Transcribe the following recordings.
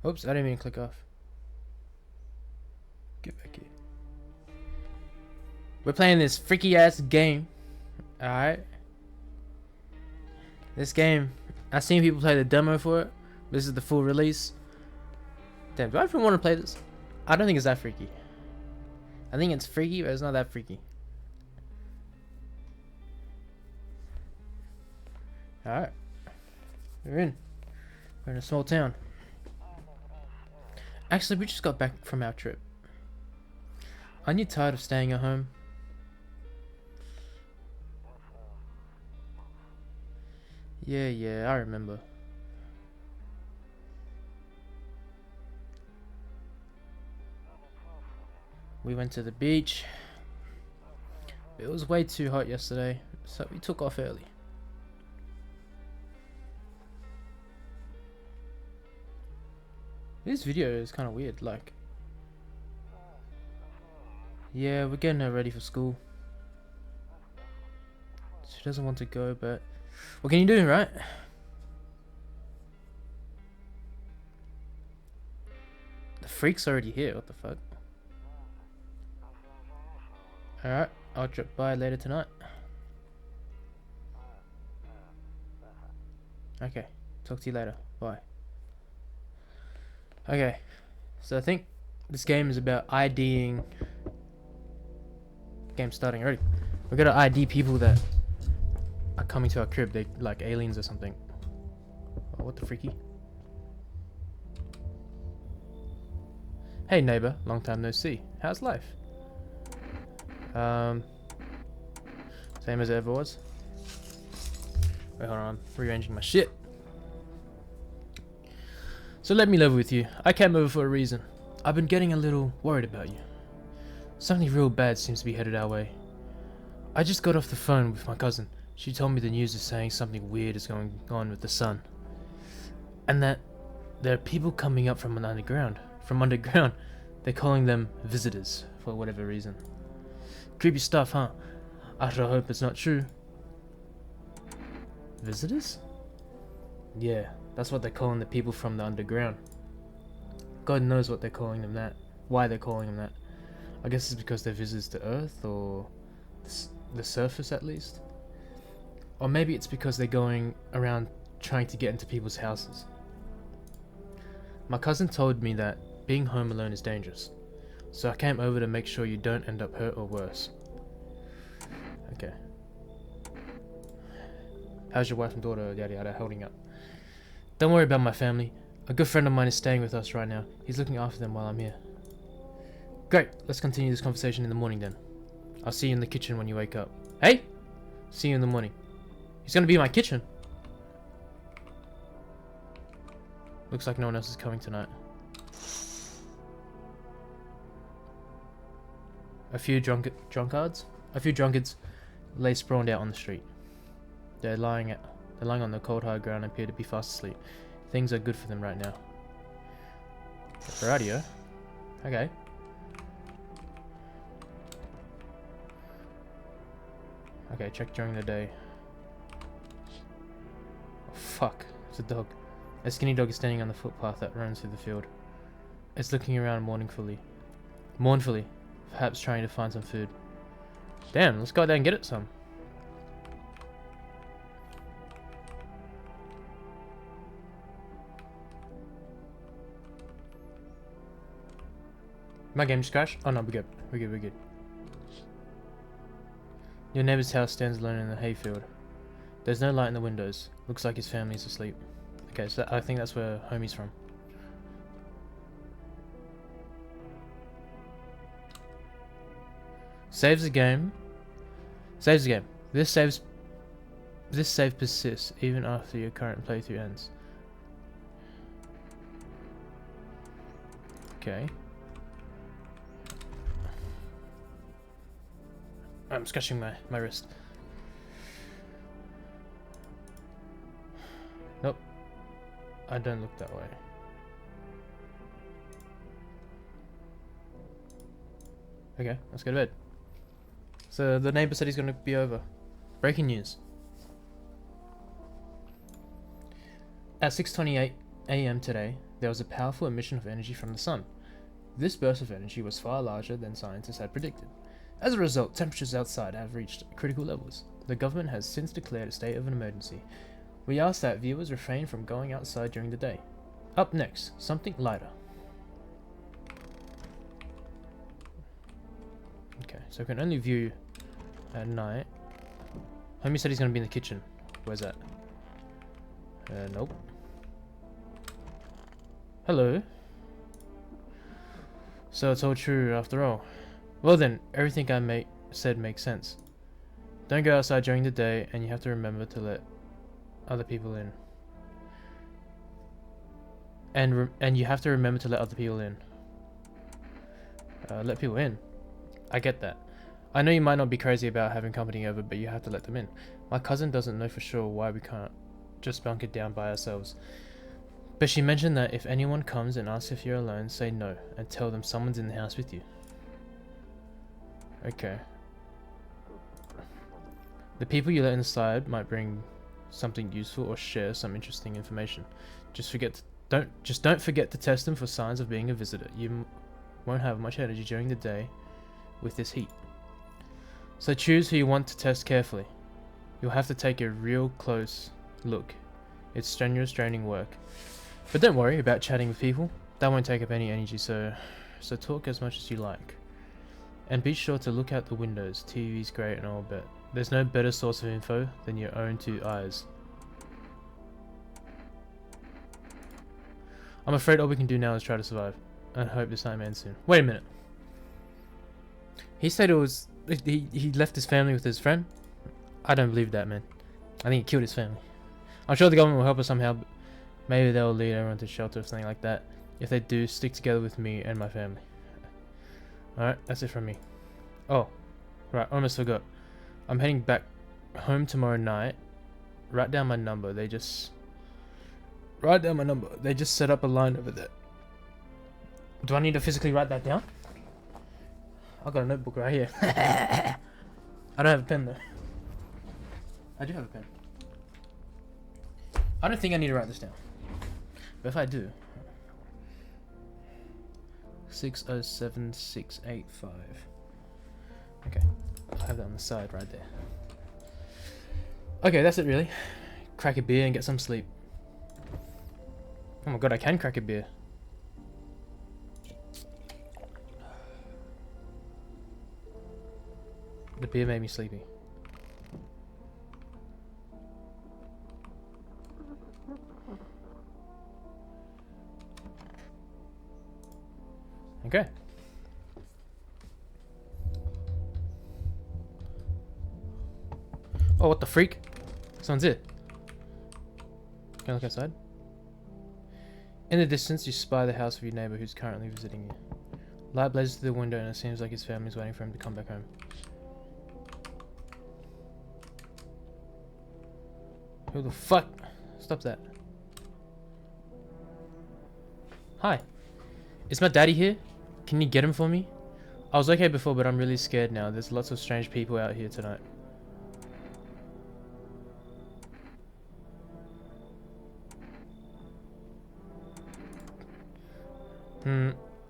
Oops, I didn't mean to click off. Get back here. We're playing this freaky ass game. Alright. This game, I've seen people play the demo for it. This is the full release. Damn, do I even want to play this? I don't think it's that freaky. I think it's freaky, but it's not that freaky. Alright. We're in. We're in a small town. Actually, we just got back from our trip. Aren't you tired of staying at home? Yeah, I remember. We went to the beach. It was way too hot yesterday, so we took off early. This video is kind of weird, like... Yeah, we're getting her ready for school. She doesn't want to go, but... What can you do, right? The freak's already here, what the fuck? Alright, I'll drop by later tonight. Okay, talk to you later, bye. Okay, so I think this game is about IDing... Game's starting already. We're gonna ID people that are coming to our crib, they like aliens or something. Oh, what the freaky? Hey neighbor, long time no see. How's life? Same as it ever was. Wait, hold on, I'm rearranging my shit. So let me level with you. I came over for a reason. I've been getting a little worried about you. Something real bad seems to be headed our way. I just got off the phone with my cousin. She told me the news is saying something weird is going on with the sun. And that there are people coming up from underground. From underground. They're calling them visitors, for whatever reason. Creepy stuff, huh? I sure hope it's not true. Visitors? Yeah, that's what they're calling the people from the underground. God knows what they're calling them that. Why they're calling them that. I guess it's because they're visitors to Earth, or the surface at least. Or maybe it's because they're going around trying to get into people's houses. My cousin told me that being home alone is dangerous, so I came over to make sure you don't end up hurt or worse. Okay. How's your wife and daughter, yada yada, holding up? Don't worry about my family. A good friend of mine is staying with us right now. He's looking after them while I'm here. Great, let's continue this conversation in the morning then. I'll see you in the kitchen when you wake up. Hey! See you in the morning. He's gonna be in my kitchen. Looks like no one else is coming tonight. A few drunkards lay sprawled out on the street. They're lying on the cold hard ground and appear to be fast asleep. Things are good for them right now. Radio? Okay. Okay, check during the day. Oh, fuck, it's a dog. A skinny dog is standing on the footpath that runs through the field. It's looking around mournfully, perhaps trying to find some food. Damn, let's go out there and get it some. My game just crashed? Oh no, we're good. We're good. Your neighbor's house stands alone in the hayfield. There's no light in the windows. Looks like his family's asleep. Okay, so I think that's where homie's from. Saves the game. Saves the game. This save persists even after your current playthrough ends. Okay. I'm scratching my wrist. Nope. I don't look that way. Okay, let's go to bed. So the neighbor said he's gonna be over. Breaking news. At 6:28, a.m. today, there was a powerful emission of energy from the sun. This burst of energy was far larger than scientists had predicted. As a result, temperatures outside have reached critical levels. The government has since declared a state of an emergency. We ask that viewers refrain from going outside during the day. Up next, something lighter. Okay, so we can only view at night. Homie said he's gonna be in the kitchen. Where's that? Nope. Hello. So it's all true after all. Well then, everything I said makes sense. Don't go outside during the day, and you have to remember to let other people in. And you have to remember to let other people in. Let people in. I get that. I know you might not be crazy about having company over, but you have to let them in. My cousin doesn't know for sure why we can't just bunker down by ourselves. But she mentioned that if anyone comes and asks if you're alone, say no, and tell them someone's in the house with you. Okay. The people you let inside might bring something useful or share some interesting information. Just don't forget to test them for signs of being a visitor. You won't have much energy during the day with this heat. So choose who you want to test carefully. You'll have to take a real close look. It's strenuous, draining work. But don't worry about chatting with people. That won't take up any energy, so talk as much as you like. And be sure to look out the windows. TV's great and all, but there's no better source of info than your own two eyes. I'm afraid all we can do now is try to survive. And hope this night ends soon. Wait a minute. He said it was... He left his family with his friend? I don't believe that, man. I think he killed his family. I'm sure the government will help us somehow, but maybe they'll lead everyone to shelter or something like that. If they do, stick together with me and my family. Alright, that's it from me. Oh, right, almost forgot. I'm heading back home tomorrow night. Write down my number. They just set up a line over there. Do I need to physically write that down? I've got a notebook right here. I don't have a pen though. I do have a pen. I don't think I need to write this down. But if I do... 607685. Okay, I'll have that on the side right there. Okay, that's it really. Crack a beer and get some sleep. Oh my god, I can crack a beer. The beer made me sleepy. Okay. Oh, what the freak? Someone's here. Can I look outside? In the distance, you spy the house of your neighbor who's currently visiting you. Light blazes through the window and it seems like his family's waiting for him to come back home. Who the fuck? Stop that. Hi. Is my daddy here? Can you get him for me? I was okay before, but I'm really scared now. There's lots of strange people out here tonight.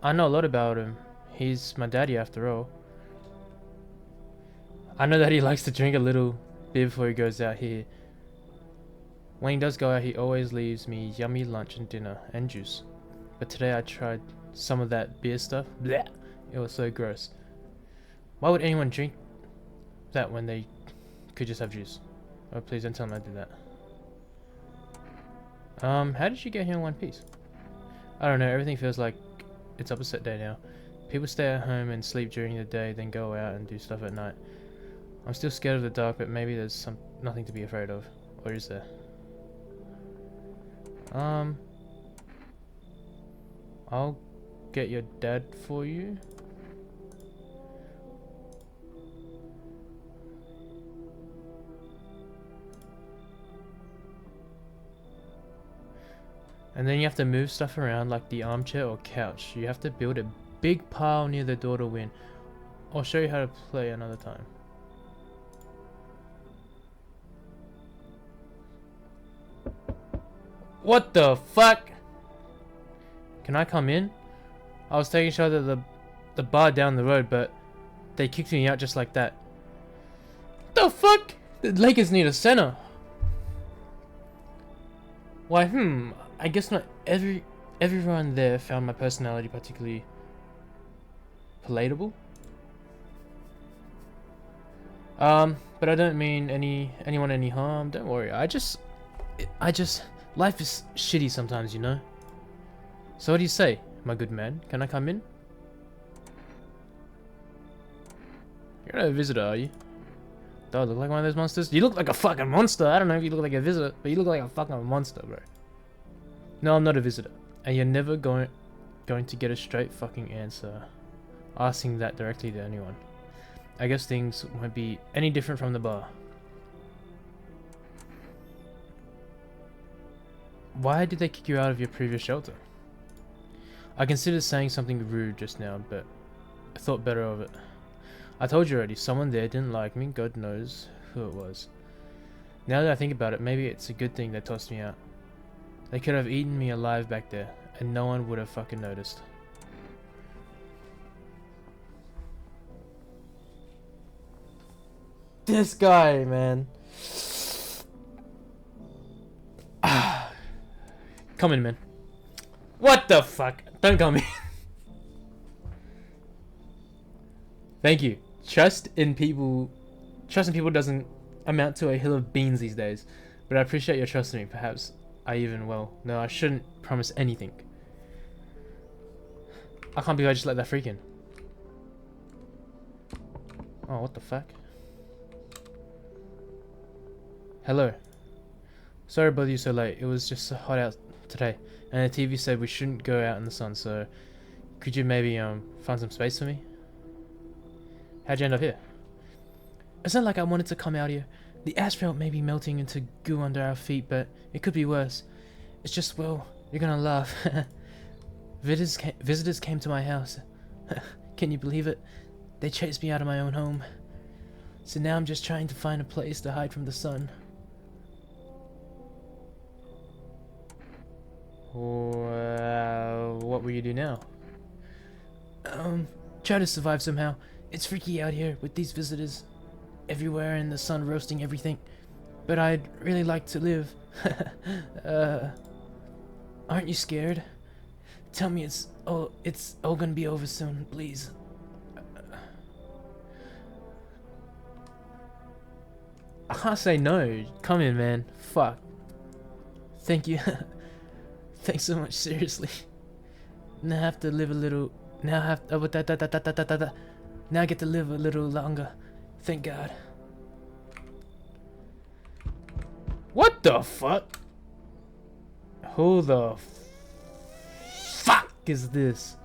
I know a lot about him. He's my daddy after all. I know that he likes to drink a little bit before he goes out here. When he does go out, he always leaves me yummy lunch and dinner and juice. But today I tried some of that beer stuff. Blech! It was so gross. Why would anyone drink that when they could just have juice? Oh, please don't tell me I did that. How did you get here in one piece? I don't know, everything feels like it's opposite day now. People stay at home and sleep during the day, then go out and do stuff at night. I'm still scared of the dark, but maybe there's nothing to be afraid of. Or is there? I'll get your dad for you. And then you have to move stuff around like the armchair or couch. You have to build a big pile near the door to win. I'll show you how to play another time. What the fuck? can I come in? I was taking a shot at the bar down the road, but they kicked me out just like that. The fuck? The Lakers need a center. Why, I guess not everyone there found my personality particularly palatable. But I don't mean anyone any harm. Don't worry. I just life is shitty sometimes, you know. So what do you say, my good man? Can I come in? You're not a visitor, are you? Do I look like one of those monsters? You look like a fucking monster. I don't know if you look like a visitor, but you look like a fucking monster, bro. No, I'm not a visitor. And you're never going to get a straight fucking answer asking that directly to anyone. I guess things won't be any different from the bar. Why did they kick you out of your previous shelter? I considered saying something rude just now, but I thought better of it. I told you already, someone there didn't like me, God knows who it was. Now that I think about it, maybe it's a good thing they tossed me out. They could have eaten me alive back there, and no one would have fucking noticed. This guy, man. Come in, man. What the fuck? Don't come in. Thank you. Trust in people doesn't amount to a hill of beans these days, but I appreciate your trust in me. Perhaps no, I shouldn't promise anything. I can't believe I just let that freak in. Oh, what the fuck? Hello. Sorry to bother you so late. It was just so hot out today, and the TV said we shouldn't go out in the sun, so could you maybe find some space for me? How'd you end up here? It's not like I wanted to come out here. The asphalt may be melting into goo under our feet, but it could be worse. It's just, well, you're gonna laugh. Visitors came to my house. Can you believe it? They chased me out of my own home. So now I'm just trying to find a place to hide from the sun. What will you do now? Try to survive somehow. It's freaky out here with these visitors everywhere and the sun roasting everything. But I'd really like to live. Aren't you scared? Tell me it's all gonna be over soon, please. I can't say no. Come in, man. Fuck. Thank you. Thanks so much, seriously. Now I have to live a little. Now I have. Now I get to live a little longer. Thank God. What the fuck? Who the fuck is this?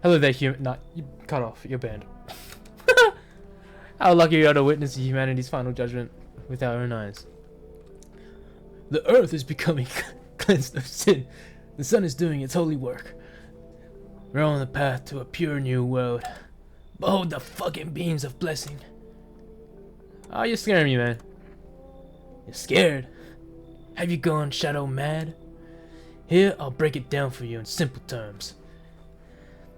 Hello there, human. Nah, you cut off. You're banned. How lucky we are to witness humanity's final judgment with our own eyes. The earth is becoming cleansed of sin. The sun is doing its holy work. We're on the path to a pure new world. Behold the fucking beams of blessing. Oh, you're scaring me, man. You're scared? Have you gone shadow mad? Here, I'll break it down for you in simple terms.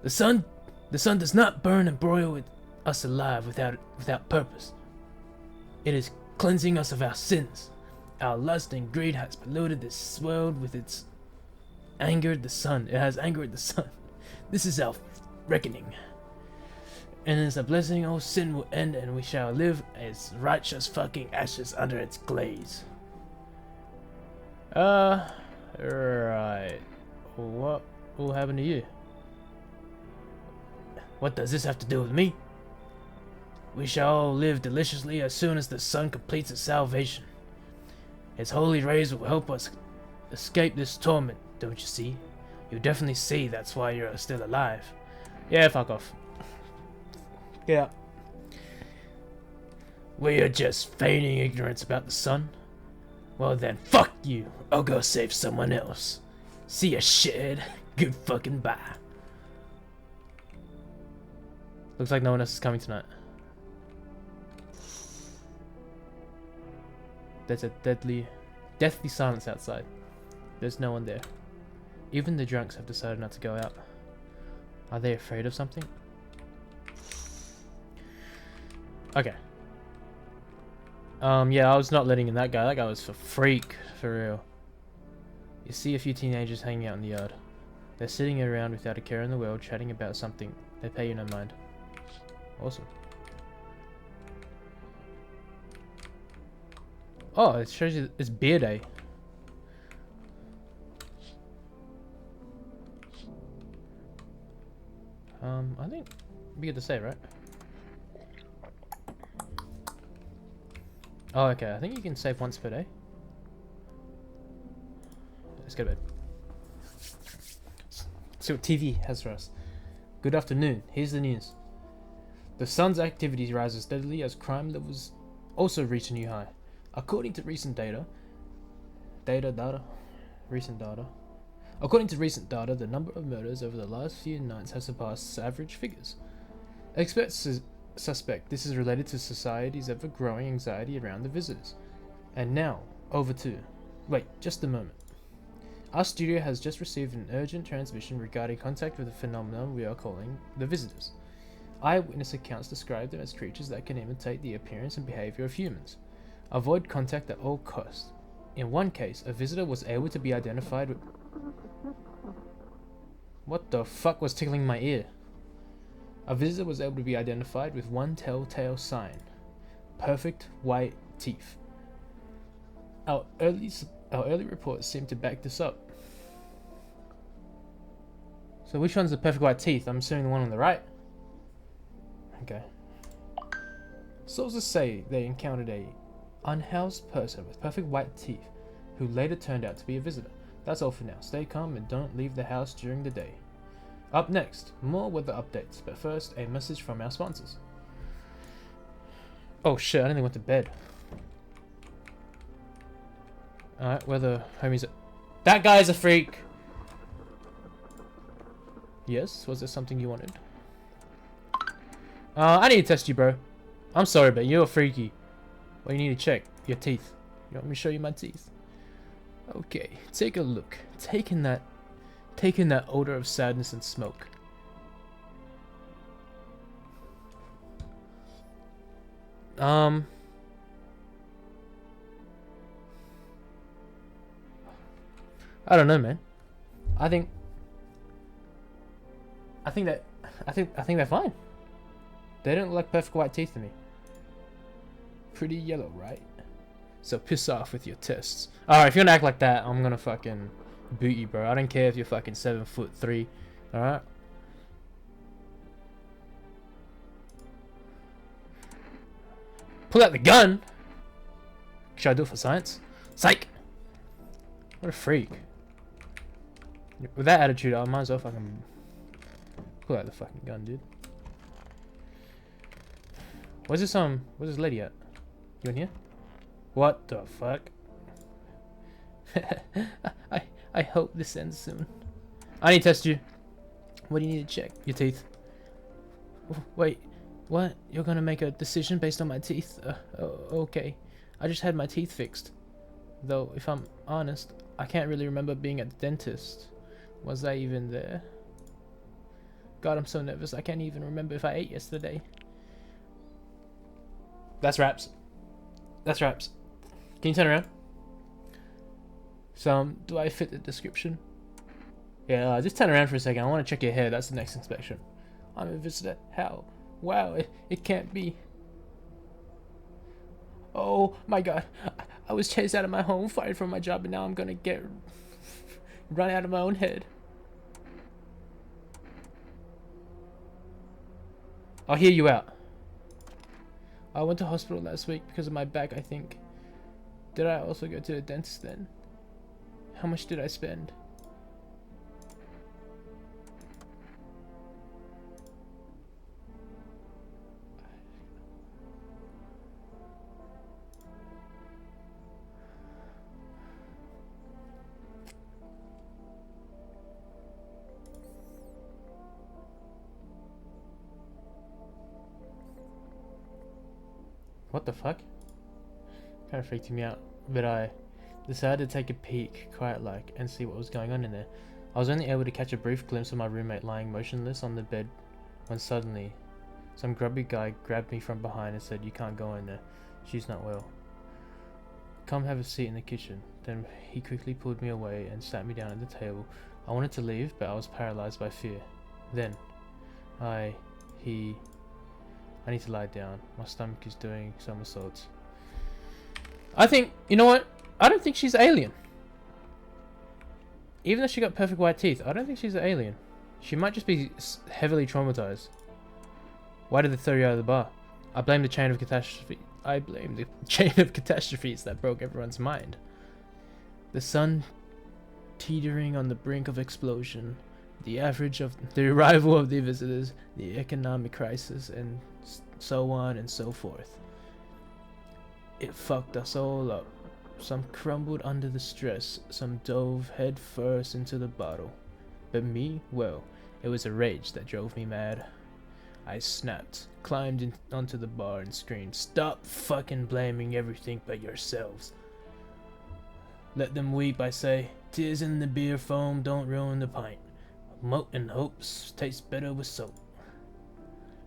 The sun does not burn and broil us alive without purpose. It is cleansing us of our sins. Our lust and greed has polluted this world with its angered the sun. It has angered the sun. This is our reckoning. And as a blessing, all sin will end and we shall live as righteous fucking ashes under its glaze. Right. What will happen to you? What does this have to do with me? We shall all live deliciously as soon as the sun completes its salvation. Its holy rays will help us escape this torment, don't you see? You definitely see, that's why you're still alive. Yeah, fuck off. Get out. We're just feigning ignorance about the sun? Well then, fuck you. I'll go save someone else. See ya, shithead. Good fucking bye. Looks like no one else is coming tonight. There's a deathly silence outside. There's no one there. Even the drunks have decided not to go out. Are they afraid of something? Okay. Yeah, I was not letting in that guy. That guy was a freak, for real. You see a few teenagers hanging out in the yard. They're sitting around without a care in the world, chatting about something. They pay you no mind. Awesome. Oh, it shows you it's beer day. I think it'd be good to say, right? Oh, okay. I think you can save once per day. Let's go to bed. See what TV has for us. Good afternoon. Here's the news. The sun's activity rises steadily as crime levels also reach a new high. According to recent data. According to recent data, the number of murders over the last few nights has surpassed average figures. Experts suspect this is related to society's ever-growing anxiety around the visitors. And now, over to... Wait, just a moment. Our studio has just received an urgent transmission regarding contact with a phenomenon we are calling the visitors. Eyewitness accounts describe them as creatures that can imitate the appearance and behavior of humans. Avoid contact at all costs. In one case, a visitor was able to be identified with... What the fuck was tickling my ear? A visitor was able to be identified with one telltale sign. Perfect white teeth. Our early reports seem to back this up. So which one's the perfect white teeth? I'm assuming the one on the right. Okay. Sources say they encountered a unhoused person with perfect white teeth who later turned out to be a visitor. That's all for now. Stay calm and don't leave the house during the day. Up next, more weather updates, but first, a message from our sponsors. Oh shit, I didn't even went to bed. Alright, where the homies are... That guy's a freak! Yes, was there something you wanted? I need to test you, bro. I'm sorry, but you're freaky. Well, you need to check your teeth. You want me to show you my teeth? Okay, take a look. Taking that odor of sadness and smoke. I don't know, man. I think they're fine. They don't look like perfect white teeth to me. Pretty yellow, right? So piss off with your tests. Alright, if you're gonna act like that, I'm gonna fucking boot you, bro. I don't care if you're fucking 7'3". Alright? Pull out the gun! Should I do it for science? Psych! What a freak. With that attitude, I might as well fucking pull out the fucking gun, dude. Where's this lady at? You in here? What the fuck? I hope this ends soon. I need to test you. What do you need to check? Your teeth. Wait, what? You're gonna make a decision based on my teeth? Okay. I just had my teeth fixed. Though, if I'm honest, I can't really remember being at the dentist. Was I even there? God, I'm so nervous. I can't even remember if I ate yesterday. That's wraps. That's wraps. Can you turn around? So, do I fit the description? Yeah, just turn around for a second. I want to check your hair. That's the next inspection. I'm a visitor. How? Wow, it can't be. Oh my god. I was chased out of my home, fired from my job, and now I'm gonna get run out of my own head. I'll hear you out. I went to hospital last week because of my back, I think. Did I also go to the dentist then? How much did I spend? What the fuck? Kind of freaked me out, but I decided to take a peek, quiet like, and see what was going on in there. I was only able to catch a brief glimpse of my roommate lying motionless on the bed when suddenly some grubby guy grabbed me from behind and said, "You can't go in there. She's not well. Come have a seat in the kitchen." Then he quickly pulled me away and sat me down at the table. I wanted to leave, but I was paralyzed by fear. Then, I need to lie down. My stomach is doing somersaults. I think, you know what? I don't think she's alien. Even though she got perfect white teeth, I don't think she's an alien. She might just be heavily traumatized. Why did they throw you out of the bar? I blame the chain of catastrophe. I blame the chain of catastrophes that broke everyone's mind. The sun teetering on the brink of explosion, the arrival of the visitors, the economic crisis, and so on and so forth. It fucked us all up. Some crumbled under the stress, some dove head first into the bottle. But me, well, it was a rage that drove me mad. I snapped, climbed onto the bar and screamed, "Stop fucking blaming everything but yourselves. Let them weep, I say. Tears in the beer foam don't ruin the pint. Molten hopes taste better with soap.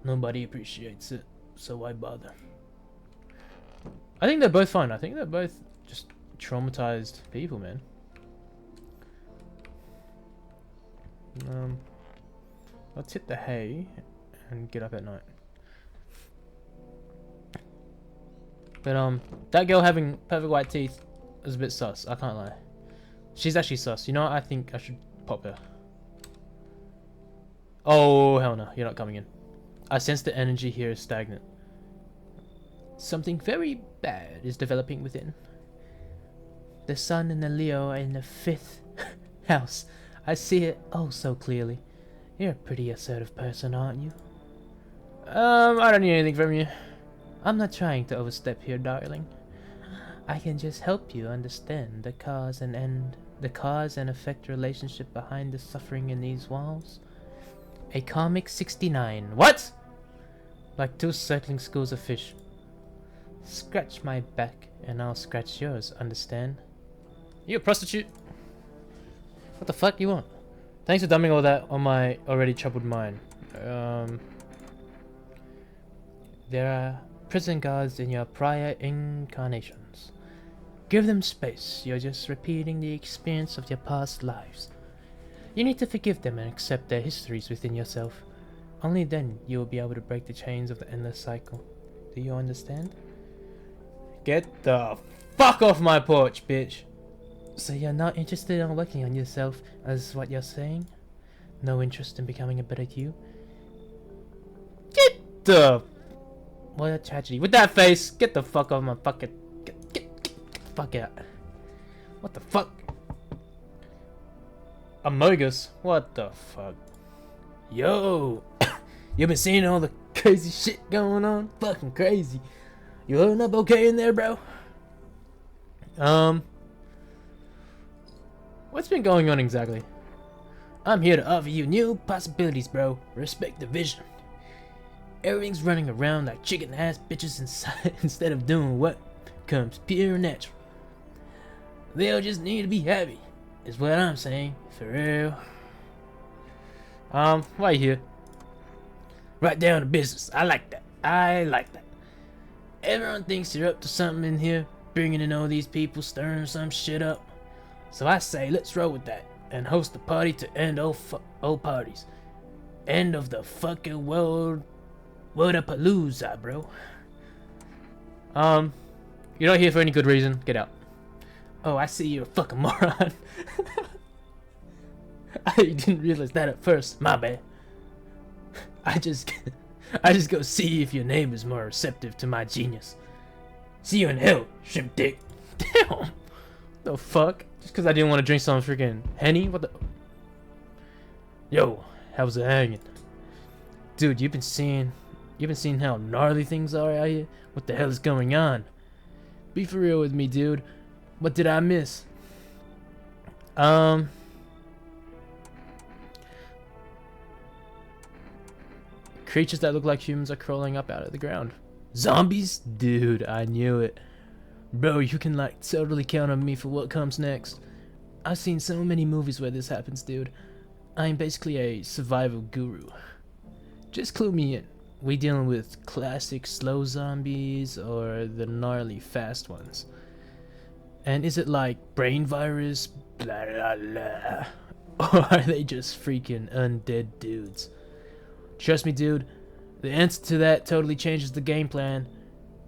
Nobody appreciates it, so why bother?" I think they're both fine. I think they're both just traumatized people, man. Let's hit the hay and get up at night. But that girl having perfect white teeth is a bit sus. I can't lie. She's actually sus. You know what? I think I should pop her. Oh hell no! You're not coming in. I sense the energy here is stagnant. Something very bad is developing within. The sun and the Leo are in the 5th house. I see it oh so clearly. You're a pretty assertive person, aren't you? I don't need anything from you. I'm not trying to overstep here, darling. I can just help you understand the cause and effect relationship behind the suffering in these walls. A karmic 69. What? Like 2 circling schools of fish. Scratch my back and I'll scratch yours, understand? You a prostitute? What the fuck you want? Thanks for dumping all that on my already troubled mind. There are prison guards in your prior incarnations. Give them space. You're just repeating the experience of your past lives. You need to forgive them and accept their histories within yourself. Only then you will be able to break the chains of the endless cycle. Do you understand? Get the fuck off my porch, bitch! So you're not interested in working on yourself, as what you're saying? No interest in becoming a better you? Get the... What a tragedy. With that face, get the fuck off my fucking... Get the fuck out. What the fuck? Amogus? What the fuck? Yo! You been seeing all the crazy shit going on? Fucking crazy. You holding up okay in there, bro? What's been going on exactly? I'm here to offer you new possibilities, bro. Respect the vision. Everything's running around like chicken ass bitches inside instead of doing what comes pure natural. They'll just need to be happy, is what I'm saying. For real. Why are you here? Right down to business. I like that. I like that. Everyone thinks you're up to something in here, bringing in all these people, stirring some shit up. So I say, let's roll with that and host a party to end old parties. End of the fucking world. World-a-palooza, bro. You're not here for any good reason. Get out. Oh, I see you're a fucking moron. I didn't realize that at first. My bad. I just go see if your neighbor's more receptive to my genius. See you in hell, shrimp dick. Damn. The fuck? Just because I didn't want to drink some freaking Henny? What the? Yo, how's it hanging? Dude, you've been seeing how gnarly things are out here? What the hell is going on? Be for real with me, dude. What did I miss? Creatures that look like humans are crawling up out of the ground. Zombies? Dude, I knew it. Bro, you can like totally count on me for what comes next. I've seen so many movies where this happens, dude. I'm basically a survival guru. Just clue me in. We dealing with classic slow zombies or the gnarly fast ones? And is it like brain virus, blah blah blah? Or are they just freaking undead dudes? Trust me, dude, the answer to that totally changes the game plan.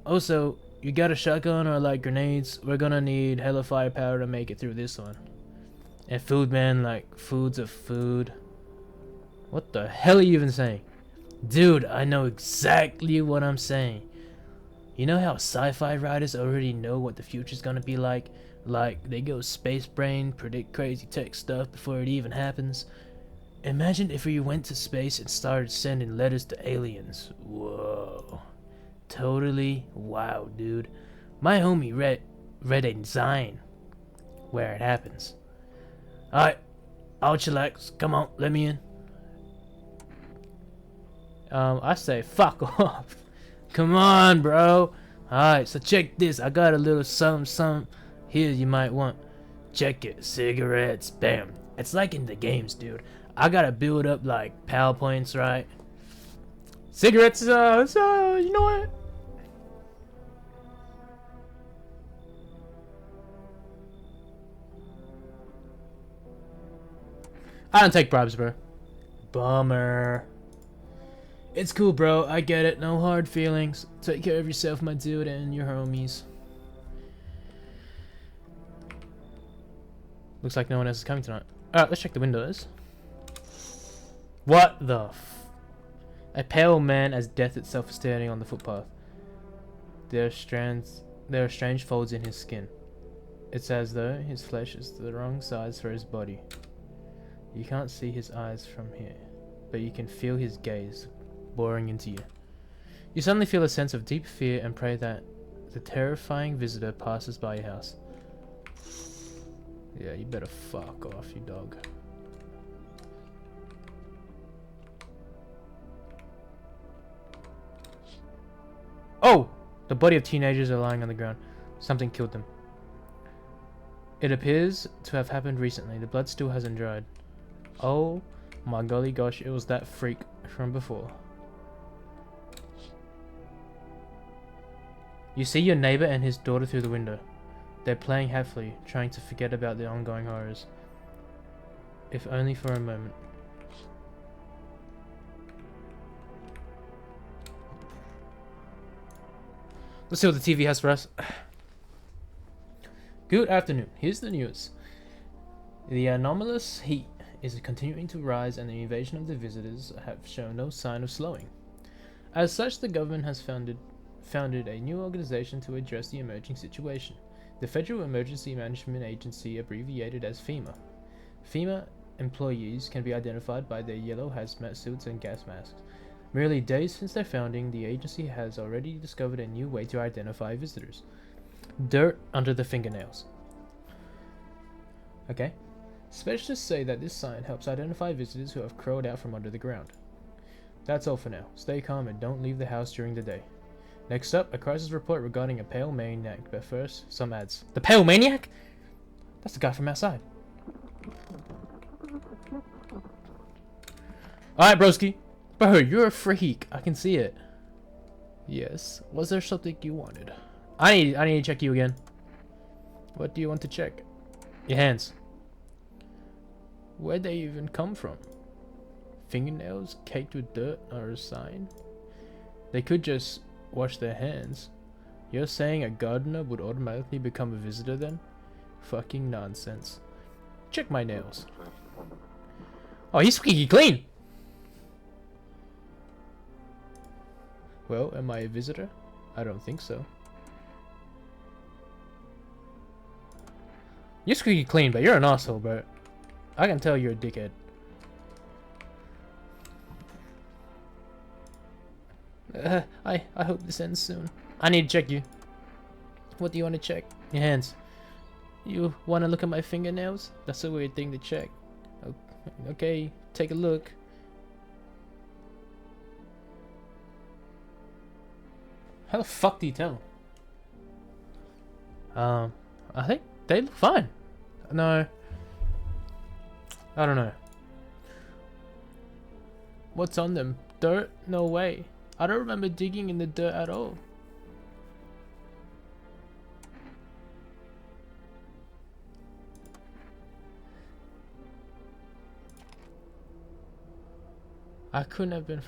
Also, you got a shotgun or like grenades? We're gonna need hella firepower to make it through this one. And food, man, like food's a food. What the hell are you even saying? Dude, I know exactly what I'm saying. You know how sci-fi writers already know what the future's gonna be like? Like, they go space brain, predict crazy tech stuff before it even happens. Imagine if we went to space and started sending letters to aliens. Whoa. Totally wow, dude. My homie read a sign where it happens. Alright, I'll chillax. Come on, let me in. I say fuck off. Come on, bro. Alright, so check this. I got a little something here you might want. Check it. Cigarettes. Bam. It's like in the games, dude. I gotta build up like PowerPoints, right? Cigarettes, you know what? I don't take bribes, bro. Bummer. It's cool, bro. I get it. No hard feelings. Take care of yourself, my dude, and your homies. Looks like no one else is coming tonight. Alright, let's check the windows. What the f... A pale man as death itself is standing on the footpath. There are strange folds in his skin. It's as though his flesh is the wrong size for his body. You can't see his eyes from here, but you can feel his gaze boring into you. You suddenly feel a sense of deep fear and pray that the terrifying visitor passes by your house. Yeah, you better fuck off, you dog. Oh! The body of teenagers are lying on the ground. Something killed them. It appears to have happened recently. The blood still hasn't dried. Oh my golly gosh, it was that freak from before. You see your neighbor and his daughter through the window. They're playing happily, trying to forget about the ongoing horrors. If only for a moment. Let's see what the TV has for us. Good afternoon. Here's the news. The anomalous heat is continuing to rise and the invasion of the visitors have shown no sign of slowing. As such, the government has founded a new organization to address the emerging situation. The Federal Emergency Management Agency, abbreviated as FEMA. FEMA employees can be identified by their yellow hazmat suits and gas masks. Merely days since their founding, the agency has already discovered a new way to identify visitors. Dirt under the fingernails. Okay. Specialists say that this sign helps identify visitors who have crawled out from under the ground. That's all for now. Stay calm and don't leave the house during the day. Next up, a crisis report regarding a pale maniac, but first, some ads. The pale maniac? That's the guy from outside. Alright, broski. Bro, you're a freak. I can see it. Yes. Was there something you wanted? I need to check you again. What do you want to check? Your hands. Where'd they even come from? Fingernails caked with dirt are a sign? They could just wash their hands. You're saying a gardener would automatically become a visitor then? Fucking nonsense. Check my nails. Oh, he's squeaky clean! Well, am I a visitor? I don't think so. You're squeaky clean, but you're an asshole, bro. I can tell you're a dickhead. I hope this ends soon. I need to check you. What do you want to check? Your hands. You want to look at my fingernails? That's a weird thing to check. Okay, take a look. How the fuck do you tell? I think they look fine. No, I don't know. What's on them? Dirt? No way. I don't remember digging in the dirt at all. I couldn't have been.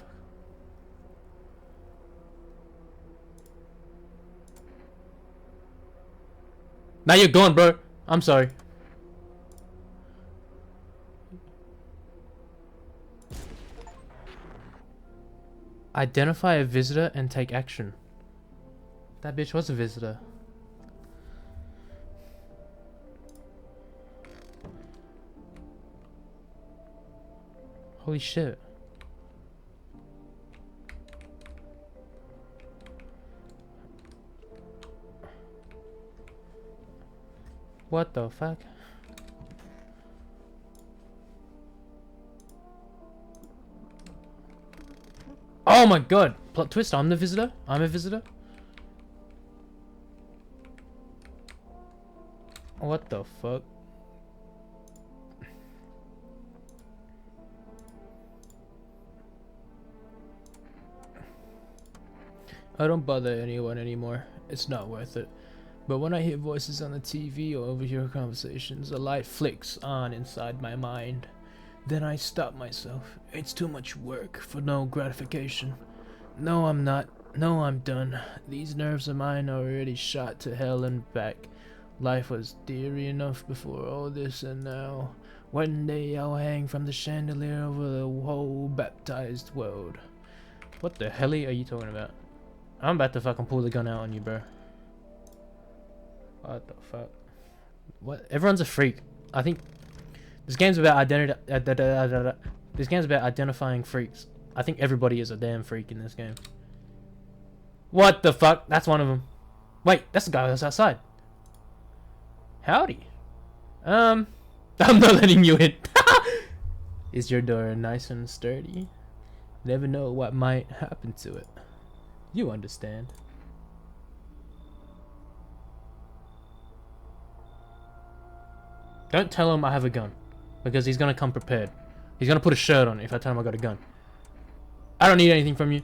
Now you're gone, bro. I'm sorry. Identify a visitor and take action. That bitch was a visitor. Holy shit. What the fuck? Oh my god! Plot twist, I'm the visitor? I'm a visitor? What the fuck? I don't bother anyone anymore. It's not worth it. But when I hear voices on the TV or overhear conversations, a light flicks on inside my mind. Then I stop myself. It's too much work for no gratification. No, I'm not. No, I'm done. These nerves of mine are already shot to hell and back. Life was dear enough before all this, and now one day I'll hang from the chandelier over the whole baptized world. What the hell are you talking about? I'm about to fucking pull the gun out on you, bro. What the fuck? What? Everyone's a freak. I think this game's about identity. This game's about identifying freaks. I think everybody is a damn freak in this game. What the fuck? That's one of them. Wait, that's the guy that's outside. Howdy. I'm not letting you in. Is your door nice and sturdy? Never know what might happen to it. You understand. Don't tell him I have a gun, because he's gonna come prepared. He's gonna put a shirt on if I tell him I got a gun. I don't need anything from you.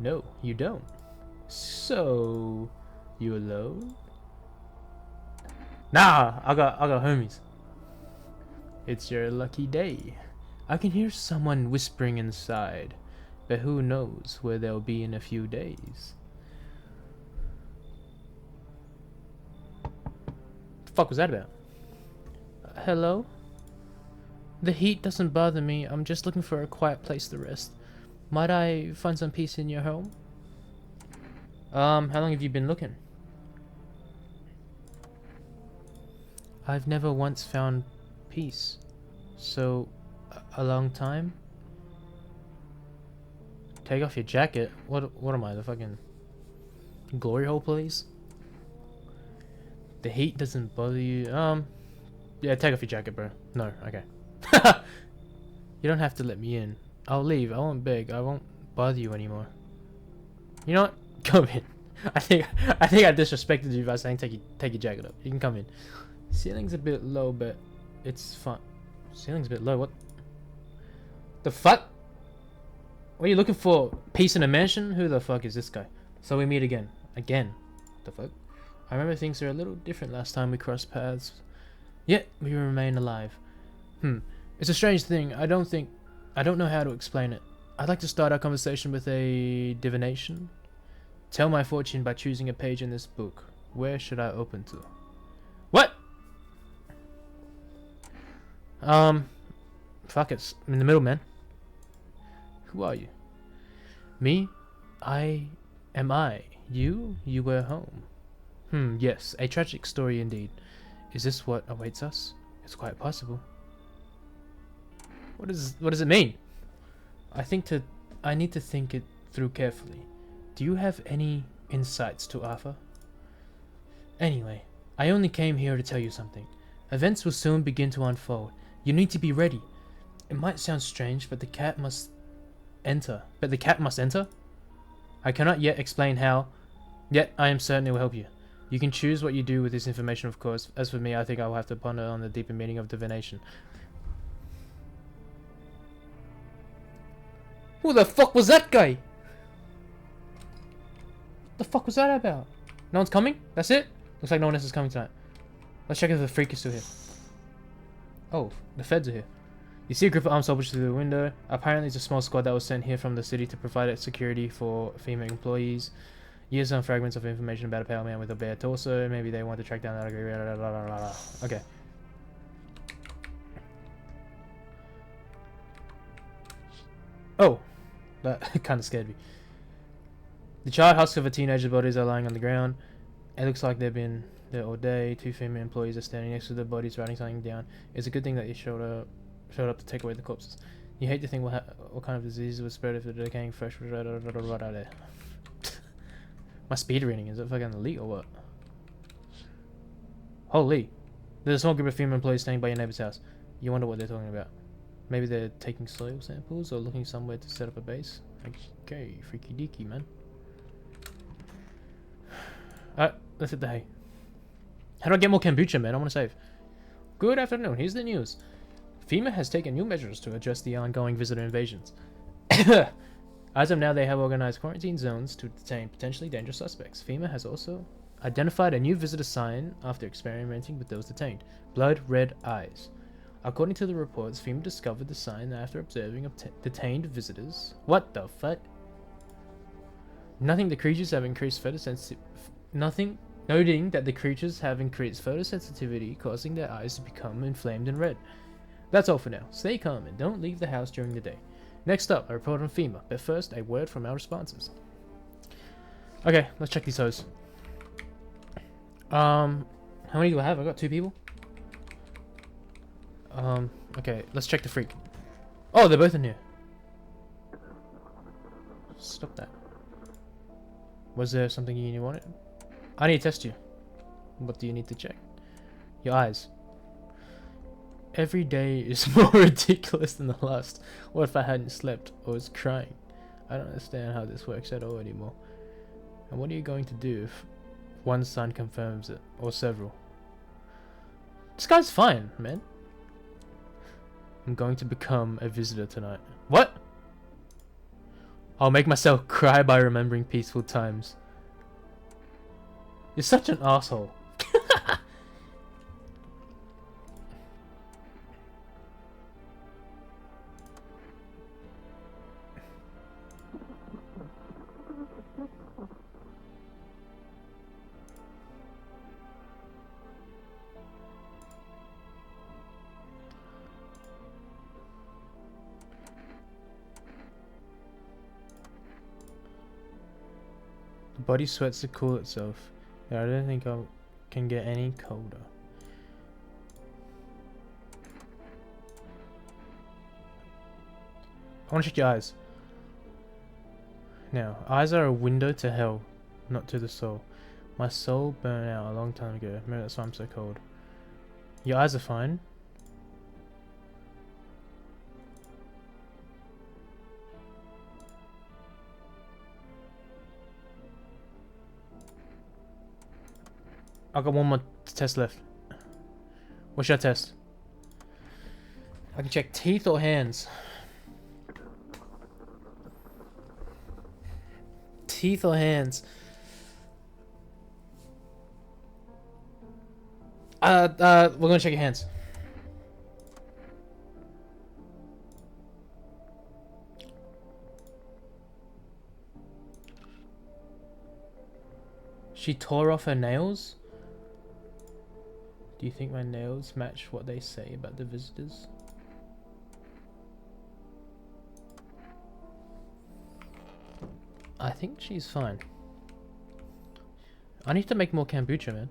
No, you don't. So, you alone? Nah, I got homies. It's your lucky day. I can hear someone whispering inside, but who knows where they'll be in a few days. The fuck was that about? Hello? The heat doesn't bother me. I'm just looking for a quiet place to rest. Might I find some peace in your home? How long have you been looking? I've never once found peace. So, a long time? Take off your jacket? What am I, the fucking glory hole police? The heat doesn't bother you? Yeah, take off your jacket, bro. No, okay. You don't have to let me in. I'll leave. I won't beg. I won't bother you anymore. You know what? Come in. I think I disrespected you by saying take your jacket up. You can come in. Ceiling's a bit low, but it's fun. Ceiling's a bit low. What? The fuck? What are you looking for? Peace in a mansion? Who the fuck is this guy? So we meet again. Again. The fuck? I remember things were a little different last time we crossed paths. Yet we remain alive. It's a strange thing. I don't know how to explain it. I'd like to start our conversation with a divination. Tell my fortune by choosing a page in this book. Where should I open to? What? Fuck it. I'm in the middle, man. Who are you? Me? Am I? You were home. Yes, a tragic story indeed. Is this what awaits us? It's quite possible. What does it mean? I need to think it through carefully. Do you have any insights to offer? Anyway, I only came here to tell you something. Events will soon begin to unfold. You need to be ready. It might sound strange, but the cat must enter. I cannot yet explain how, yet I am certain it will help you. You can choose what you do with this information, of course. As for me, I think I will have to ponder on the deeper meaning of divination. Who the fuck was that guy? The fuck was that about? No one's coming? That's it? Looks like no one else is coming tonight. Let's check if the freak is still here. Oh, the feds are here. You see a group of armed soldiers through the window. Apparently it's a small squad that was sent here from the city to provide security for female employees. Use some fragments of information about a pale man with a bare torso. Maybe they want to track down that. Okay. Oh, that kind of scared me. The charred husks of a teenager's bodies are lying on the ground. It looks like they've been there all day. Two female employees are standing next to the bodies, writing something down. It's a good thing that you showed up to take away the corpses. You hate to think what kind of diseases would spread if the decaying flesh was right out there. My speed reading, is it fucking elite or what? Holy. There's a small group of female employees staying by your neighbor's house. You wonder what they're talking about. Maybe they're taking soil samples or looking somewhere to set up a base. Okay, freaky deaky, man. Alright, let's hit the hay. How do I get more kombucha, man? I want to save. Good afternoon, here's the news. FEMA has taken new measures to address the ongoing visitor invasions. As of now, they have organized quarantine zones to detain potentially dangerous suspects. FEMA has also identified a new visitor sign after experimenting with those detained. Blood red eyes. According to the reports, FEMA discovered the sign after observing detained visitors. What the fuck? Noting that the creatures have increased photosensitivity, causing their eyes to become inflamed and red. That's all for now. Stay calm and don't leave the house during the day. Next up, a report on FEMA, but first, a word from our responses. Okay, let's check these hoes. How many do I have? I got 2 people. Okay, let's check the freak. Oh, they're both in here. Stop that. Was there something you wanted? I need to test you. What do you need to check? Your eyes. Every day is more ridiculous than the last. What if I hadn't slept or was crying? I don't understand how this works at all anymore. And what are you going to do if one sign confirms it? Or several? This guy's fine, man. I'm going to become a visitor tonight. What? I'll make myself cry by remembering peaceful times. You're such an asshole. The body sweats to cool itself. Yeah, I don't think I can get any colder. I want to check your eyes. Now, eyes are a window to hell, not to the soul. My soul burned out a long time ago. Maybe that's why I'm so cold. Your eyes are fine. I've got one more test left. What should I test? I can check teeth or hands. Teeth or hands? We're gonna check your hands. She tore off her nails? Do you think my nails match what they say about the visitors? I think she's fine. I need to make more kombucha, man.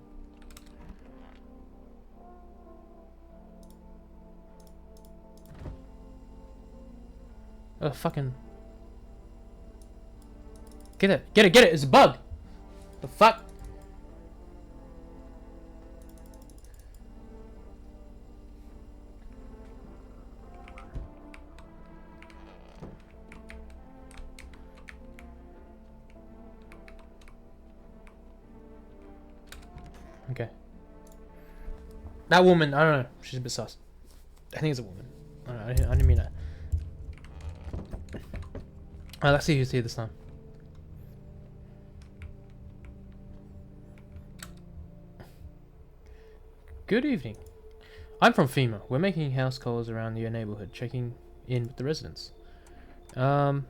Oh, fucking... Get it! Get it! Get it! It's a bug! The fuck? Okay. That woman, I don't know. She's a bit sus. I think it's a woman. I didn't mean that. Alright, let's see who's here this time. Good evening. I'm from FEMA. We're making house calls around your neighborhood, checking in with the residents. Why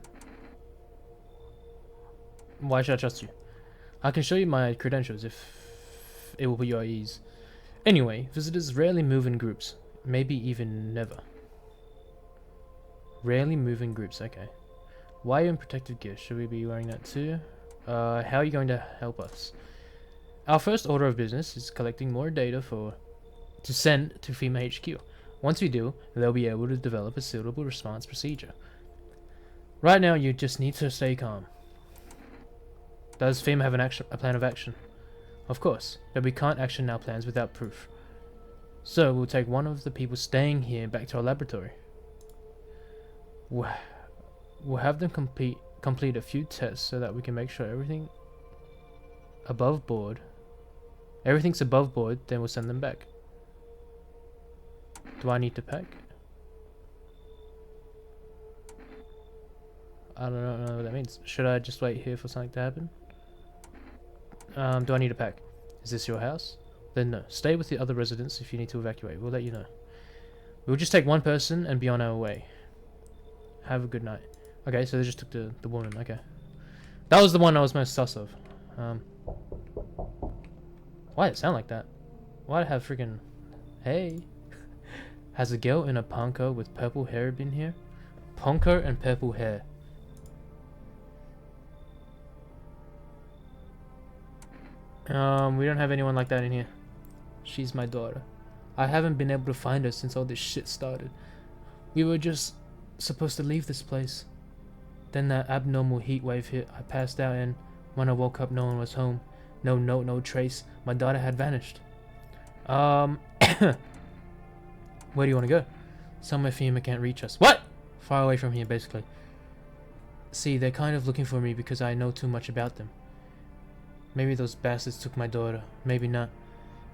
should I trust you? I can show you my credentials if it will put you at ease. Anyway, visitors rarely move in groups. Maybe even never. Rarely move in groups, okay. Why are you in protective gear? Should we be wearing that too? How are you going to help us? Our first order of business is collecting more data to send to FEMA HQ. Once we do, they'll be able to develop a suitable response procedure. Right now, you just need to stay calm. Does FEMA have a plan of action? Of course, but we can't action our plans without proof. So we'll take one of the people staying here back to our laboratory. We'll have them complete a few tests so that we can make sure everything's above board, then we'll send them back. Do I need to pack? I don't know what that means. Should I just wait here for something to happen? Do I need to pack? Is this your house? Then no. Stay with the other residents if you need to evacuate. We'll let you know. We'll just take one person and be on our way. Have a good night. Okay, so they just took the woman. Okay. That was the one I was most sus of. Why did it sound like that? Why did it have freaking... Hey. Has a girl in a poncho with purple hair been here? Poncho and purple hair. We don't have anyone like that in here. She's my daughter. I haven't been able to find her since all this shit started. We were just supposed to leave this place. Then that abnormal heat wave hit. I passed out, and when I woke up, no one was home. No note, no trace. My daughter had vanished. Where do you want to go? Somewhere FEMA can't reach us. What? Far away from here, basically. See, they're kind of looking for me because I know too much about them. Maybe those bastards took my daughter. Maybe not.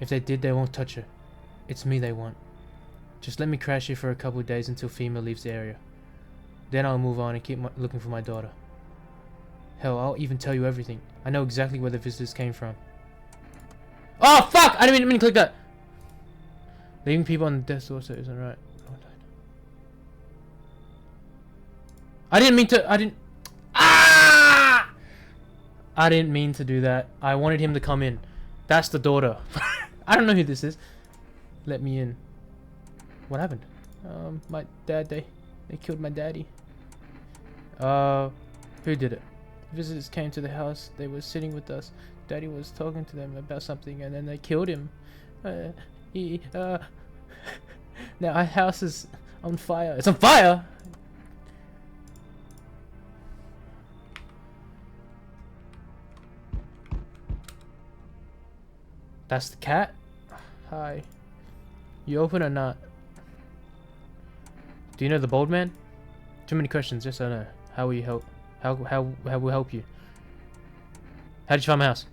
If they did, they won't touch her. It's me they want. Just let me crash here for a couple of days until FEMA leaves the area. Then I'll move on and keep looking for my daughter. Hell, I'll even tell you everything. I know exactly where the visitors came from. Oh, fuck! I didn't mean to click that! Leaving people on the death also isn't right. I didn't mean to... I didn't mean to do that. I wanted him to come in. That's the daughter. I don't know who this is. Let me in. What happened? My dad, they killed my daddy. Who did it? Visitors came to the house. They were sitting with us. Daddy was talking to them about something, and then they killed him. Now our house is on fire. It's on fire! That's the cat? Hi. You open or not? Do you know the bald man? Too many questions, yes or no. How will you help? How will help you? How did you find my house?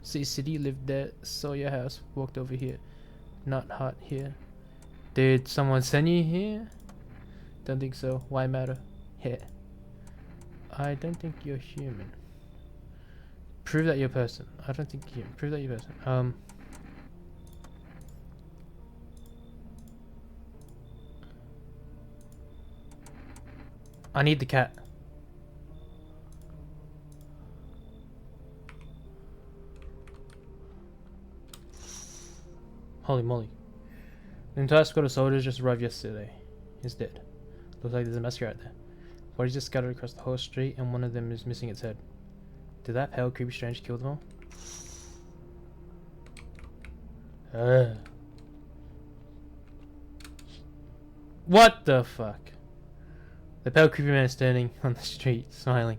City lived there, saw your house, walked over here. Not hot here. Did someone send you here? Don't think so. Why matter? Yeah. I don't think you're human. Prove that you're a person. I don't think you're human. Prove that you're a person. I need the cat. Holy moly. The entire squad of soldiers just arrived yesterday. He's dead. Looks like there's a massacre out there. Bodies just scattered across the whole street, and one of them is missing its head. Did that pale, creepy strange kill them all? What the fuck? The pale, creepy man is standing on the street, smiling.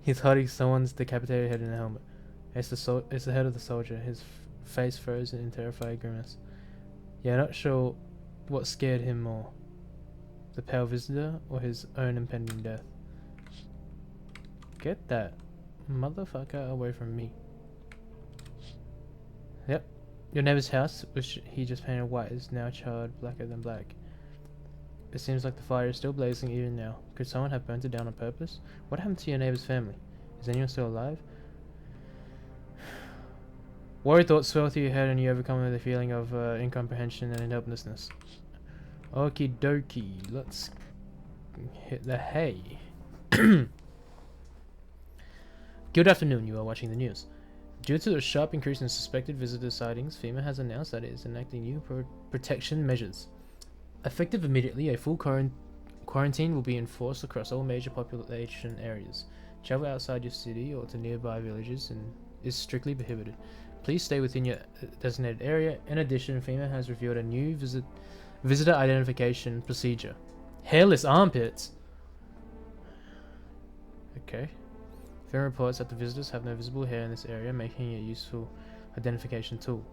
He's holding someone's decapitated head in a helmet. It's the head of the soldier. His face frozen in terrified grimace. Yeah, not sure what scared him more. The pale visitor or his own impending death. Get that motherfucker away from me. Yep. Your neighbor's house, which he just painted white, is now charred blacker than black. It seems like the fire is still blazing even now. Could someone have burnt it down on purpose? What happened to your neighbor's family? Is anyone still alive? Worried thoughts swell through your head and you overcome with a feeling of incomprehension and helplessness. Okie dokie, let's hit the hay. Good afternoon, you are watching the news. Due to the sharp increase in suspected visitor sightings, FEMA has announced that it is enacting new protection measures. Effective immediately, a full quarantine will be enforced across all major population areas. Travel outside your city or to nearby villages is strictly prohibited. Please stay within your designated area. In addition, FEMA has revealed a new visitor identification procedure. Hairless armpits? Okay. FEMA reports that the visitors have no visible hair in this area, making it a useful identification tool.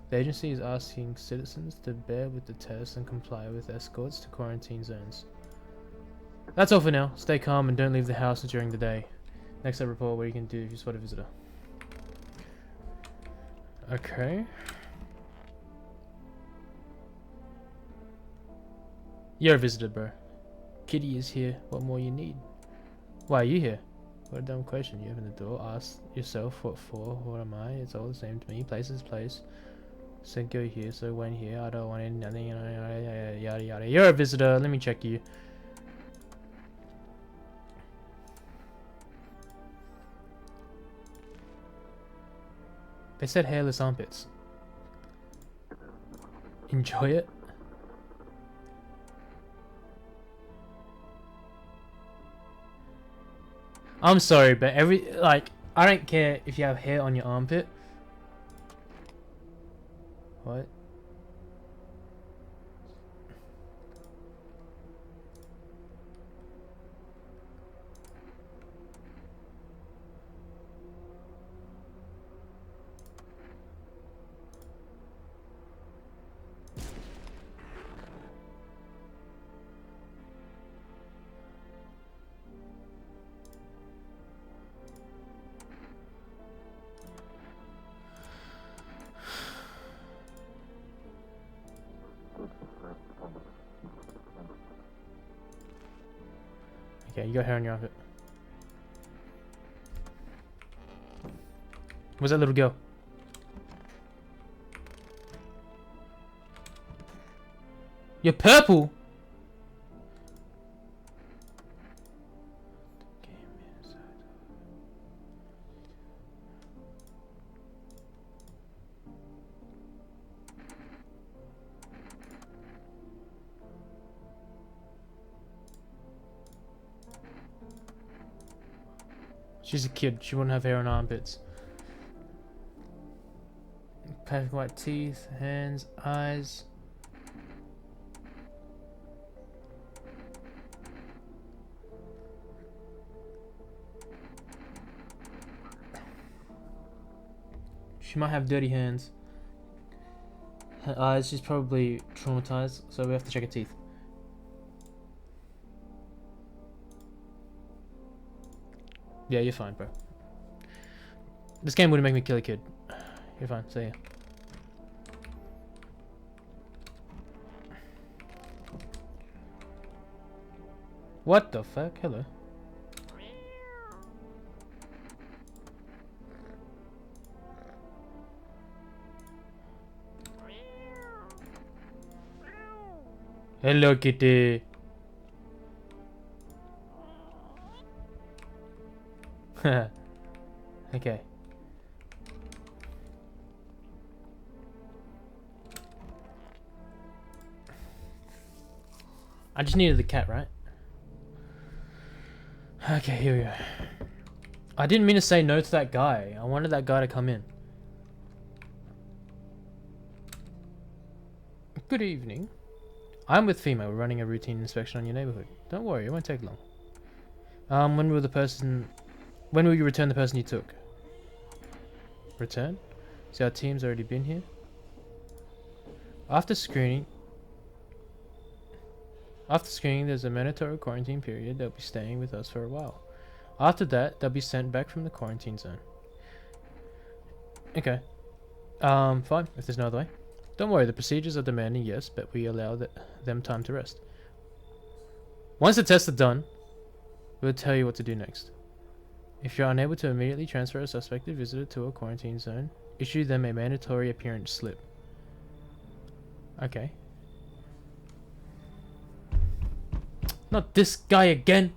The agency is asking citizens to bear with the test and comply with escorts to quarantine zones. That's all for now. Stay calm and don't leave the house during the day. Next up, report what you can do if you spot a visitor. Okay. You're a visitor, bro. Kitty is here. What more you need? Why are you here? What a dumb question. You open the door, ask yourself what for, what am I? It's all the same to me. Place is place. So go here, so when here, I don't want anything, yada yada. You're a visitor, let me check you. They said hairless armpits. Enjoy it. I'm sorry, but I don't care if you have hair on your armpit. What? Okay, you got hair on your armpit. Where's that little girl? You're purple! She's a kid. She wouldn't have hair on her armpits. Perfect white teeth, hands, eyes. She might have dirty hands. Her eyes, she's probably traumatized, so we have to check her teeth. Yeah, you're fine, bro. This game wouldn't make me kill a kid. You're fine, see ya. What the fuck? Hello. Hello, kitty. Okay. I just needed the cat, right? Okay, here we go. I didn't mean to say no to that guy. I wanted that guy to come in. Good evening. I'm with FEMA. We're running a routine inspection on your neighborhood. Don't worry, it won't take long. When will you return the person you took? Return? So our team's already been here. After screening, there's a mandatory quarantine period. They'll be staying with us for a while. After that, they'll be sent back from the quarantine zone. Okay. Fine, if there's no other way. Don't worry, the procedures are demanding, yes, but we allow them time to rest. Once the tests are done, we'll tell you what to do next. If you're unable to immediately transfer a suspected visitor to a quarantine zone, issue them a mandatory appearance slip. Okay. Not this guy again!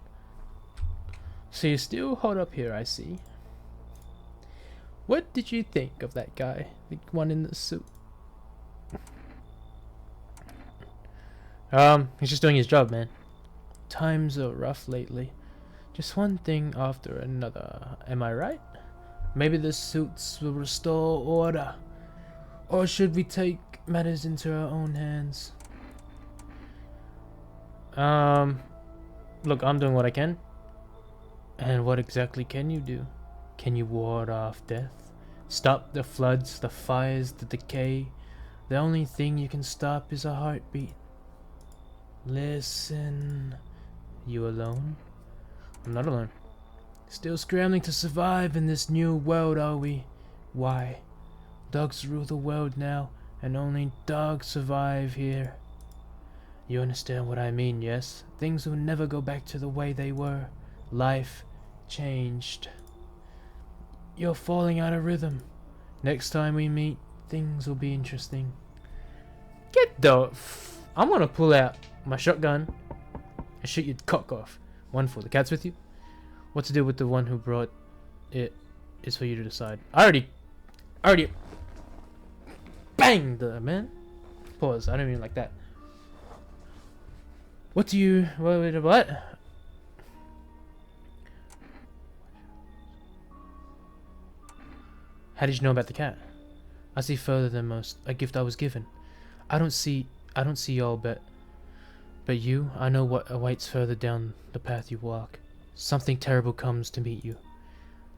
So you still hold up here, I see. What did you think of that guy? The one in the suit? He's just doing his job, man. Times are rough lately. Just one thing after another. Am I right? Maybe the suits will restore order. Or should we take matters into our own hands? Look, I'm doing what I can. And what exactly can you do? Can you ward off death? Stop the floods, the fires, the decay? The only thing you can stop is a heartbeat. Listen. You alone? I'm not alone. Still scrambling to survive in this new world, are we? Why? Dogs rule the world now, and only dogs survive here. You understand what I mean, yes? Things will never go back to the way they were. Life changed. You're falling out of rhythm. Next time we meet, things will be interesting. Get the I'm gonna pull out my shotgun and shoot your cock off. One for the cat's with you. What to do with the one who brought it is for you to decide. I already banged the man. Pause. I don't mean like that. What do you what? How did you know about the cat? I see further than most. A gift I was given. I don't see all, but you, I know what awaits further down the path you walk. Something terrible comes to meet you.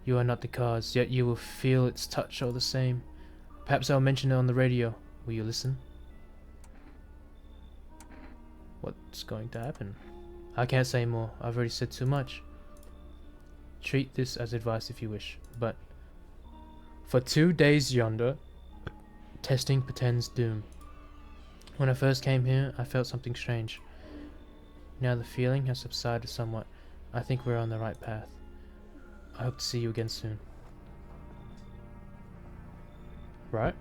You are not the cause, yet you will feel its touch all the same. Perhaps I'll mention it on the radio. Will you listen? What's going to happen? I can't say more. I've already said too much. Treat this as advice if you wish, but for 2 days yonder, testing portends doom. When I first came here, I felt something strange. Now the feeling has subsided somewhat. I think we're on the right path. I hope to see you again soon. Right?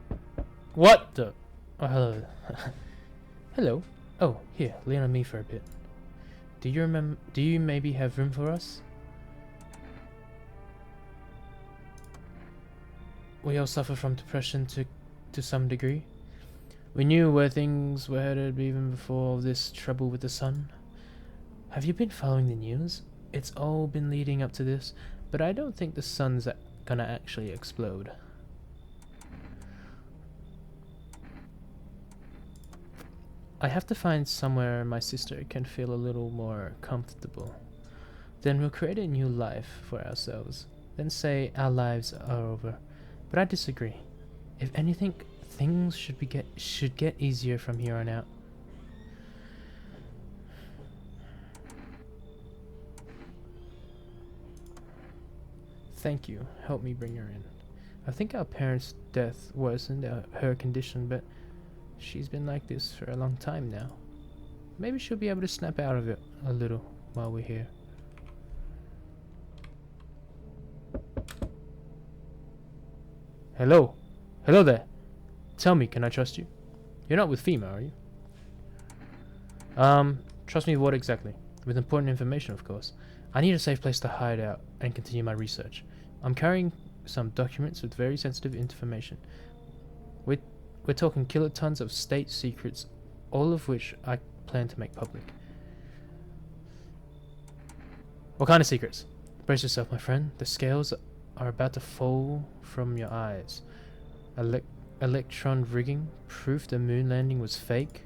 What the? Oh, hello. Hello. Oh, here, lean on me for a bit. Do you maybe have room for us? We all suffer from depression to some degree. We knew where things were headed even before all this trouble with the sun. Have you been following the news? It's all been leading up to this, but I don't think the sun's gonna actually explode. I have to find somewhere my sister can feel a little more comfortable. Then we'll create a new life for ourselves. Then say our lives are over. But I disagree. If anything, things should get easier from here on out. Thank you. Help me bring her in. I think our parents' death worsened her condition, but she's been like this for a long time now. Maybe she'll be able to snap out of it a little while we're here. Hello? Hello there. Tell me, can I trust you? You're not with FEMA, are you? Trust me what exactly? With important information, of course. I need a safe place to hide out and continue my research. I'm carrying some documents with very sensitive information. We're talking kilotons of state secrets, all of which I plan to make public. What kind of secrets? Brace yourself, my friend. The scales are about to fall from your eyes. Electron rigging, proof the moon landing was fake.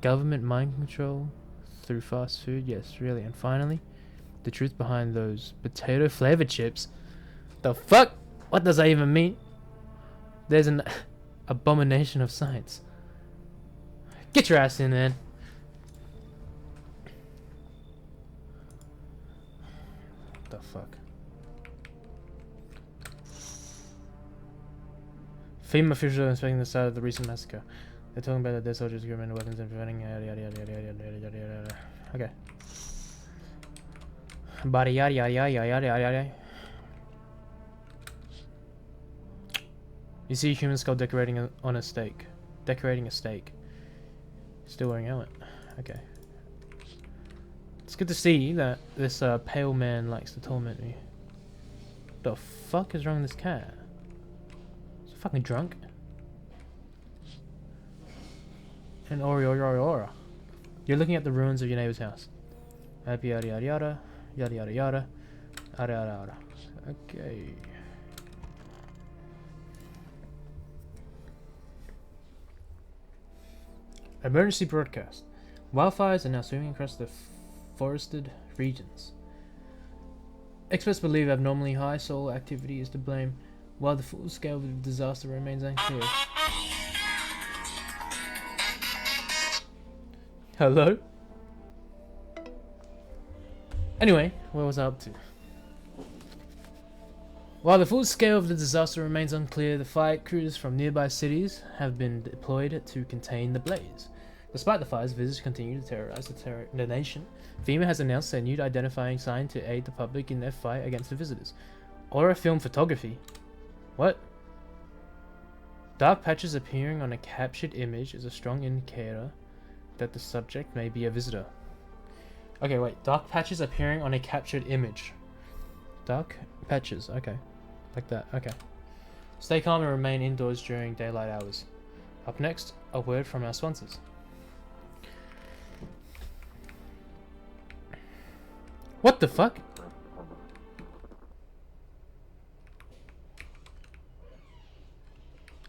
Government mind control through fast food, yes, really. And finally, the truth behind those potato flavored chips. The fuck? What does that even mean? There's an abomination of science. Get your ass in, man. What the fuck? FEMA officials are inspecting the site of the recent massacre. They're talking about the dead soldiers, equipment, weapons, and preventing yada yada yada yada yada yada yada yada. Okay. Bada yada yada yada yada yada yada. You see a human skull decorating on a stake. Decorating a stake. Still wearing helmet. Okay. It's good to see that this pale man likes to torment me. The fuck is wrong with this cat? Is it fucking drunk? And Ora. You're looking at the ruins of your neighbor's house. Yada yada yada yada. Yada yada yada. Yada yada yada. Okay. Emergency broadcast. Wildfires are now sweeping across the forested regions. Experts believe abnormally high solar activity is to blame, while the full scale of the disaster remains unclear. Hello? Anyway, what was I up to? While the full scale of the disaster remains unclear, the fire crews from nearby cities have been deployed to contain the blaze. Despite the fires, visitors continue to terrorize the nation. FEMA has announced a new identifying sign to aid the public in their fight against the visitors. Aura film photography. What? Dark patches appearing on a captured image is a strong indicator that the subject may be a visitor. Okay, wait. Dark patches appearing on a captured image. Dark patches. Okay. Like that. Okay. Stay calm and remain indoors during daylight hours. Up next, a word from our sponsors. What the fuck?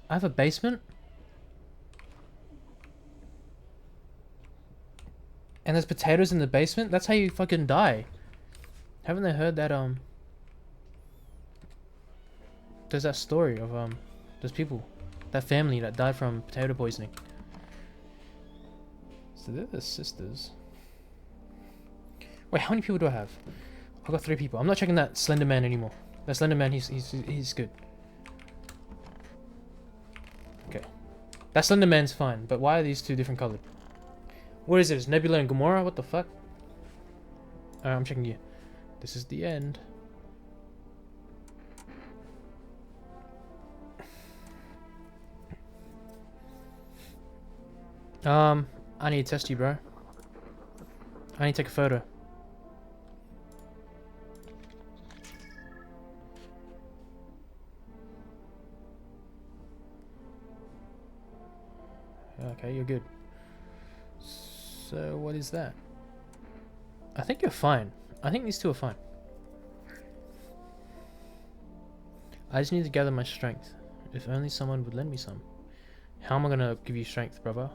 I have a basement? And there's potatoes in the basement? That's how you fucking die. Haven't they heard that, there's that story of, those people, that family that died from potato poisoning. So they're the sisters. Wait, how many people do I have? I've got 3 people. I'm not checking that Slender Man anymore. That Slender Man, he's good. Okay. That Slender Man's fine, but why are these 2 different colored? What is this? Nebula and Gamora? What the fuck? I'm checking you. This is the end. I need to test you, bro. I need to take a photo. Okay, you're good. So, what is that? I think you're fine. I think these 2 are fine. I just need to gather my strength. If only someone would lend me some. How am I gonna give you strength, brother?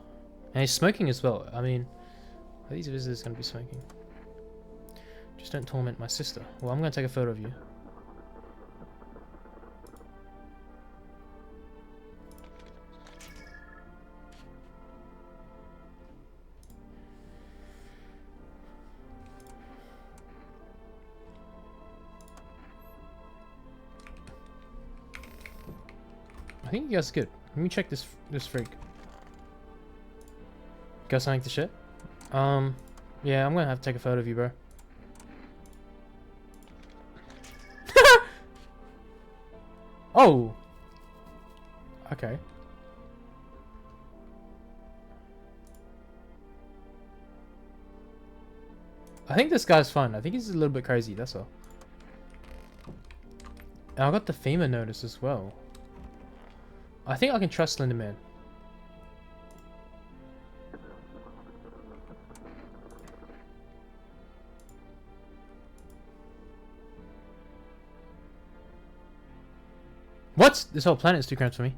And he's smoking as well. I mean, are these visitors gonna be smoking? Just don't torment my sister. Well, I'm gonna take a photo of you. I think you guys are good. Let me check this freak. Got something to shit? Yeah, I'm gonna have to take a photo of you, bro. Oh! Okay. I think this guy's fun. I think he's a little bit crazy, that's all. And I got the FEMA notice as well. I think I can trust Slender Man. What? This whole planet's too cramped for me.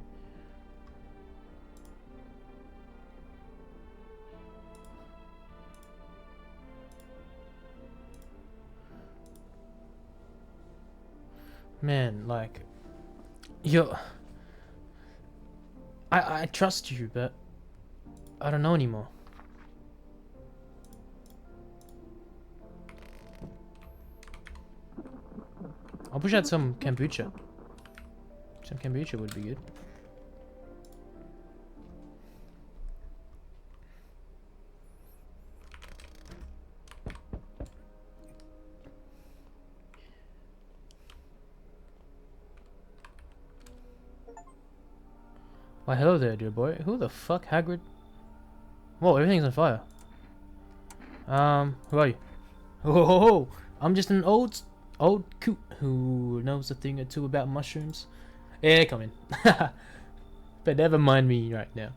Man, like... Yo... I trust you, but... I don't know anymore. I'll push out some kombucha. Some kombucha would be good. Why, hello there, dear boy. Who the fuck, Hagrid? Whoa, everything's on fire. Who are you? Oh, I'm just an old coot who knows a thing or two about mushrooms. Yeah, come in. But never mind me right now.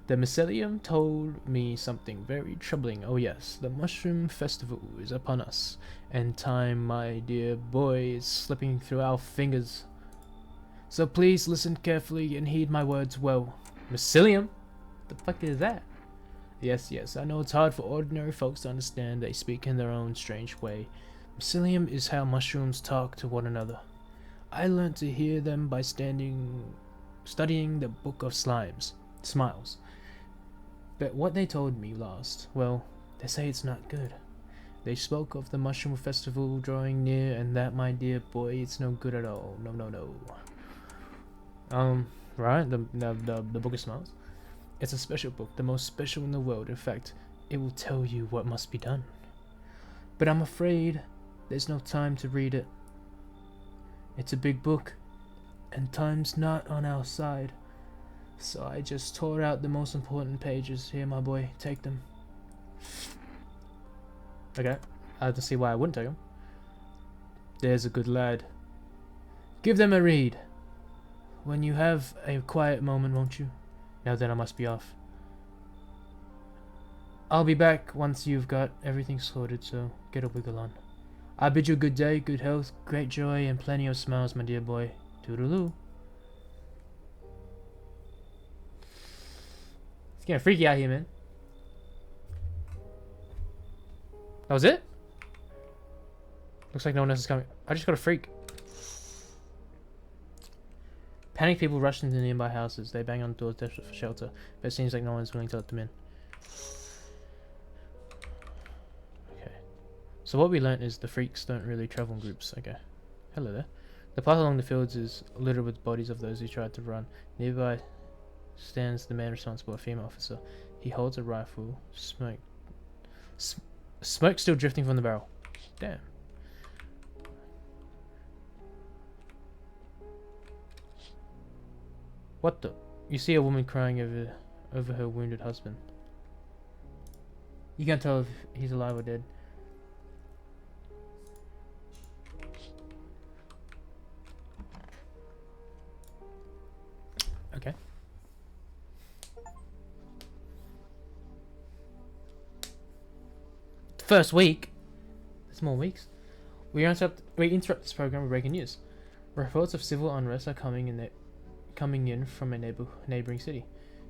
The mycelium told me something very troubling. Oh yes, the mushroom festival is upon us, and time, my dear boy, is slipping through our fingers. So please listen carefully and heed my words well. Mycelium? The fuck is that? Yes, I know it's hard for ordinary folks to understand. They speak in their own strange way. Mycelium is how mushrooms talk to one another. I learned to hear them by studying the Book of Smiles. But what they told me last, well, they say it's not good. They spoke of the mushroom festival drawing near, and that, my dear boy, it's no good at all. No. Right, the Book of Smiles. It's a special book, the most special in the world. In fact, it will tell you what must be done. But I'm afraid there's no time to read it. It's a big book, and time's not on our side. So I just tore out the most important pages. Here, my boy, take them. Okay, I have to see why I wouldn't take them. There's a good lad. Give them a read. When you have a quiet moment, won't you? Now then, I must be off. I'll be back once you've got everything sorted, so get a wiggle on. I bid you good day, good health, great joy, and plenty of smiles, my dear boy. Toodaloo. It's getting freaky out here, man. That was it? Looks like no one else is coming. I just got a freak. Panicked people rush into nearby houses. They bang on doors desperate for shelter, but it seems like no one is willing to let them in. Okay. So what we learnt is the freaks don't really travel in groups. Okay. Hello there. The path along the fields is littered with bodies of those who tried to run. Nearby stands the man responsible, a female officer. He holds a rifle. Smoke still drifting from the barrel. Damn. What the? You see a woman crying over her wounded husband. You can't tell if he's alive or dead. Okay. First week. There's more weeks. We interrupt this program with breaking news. Reports of civil unrest are coming in from a neighboring city.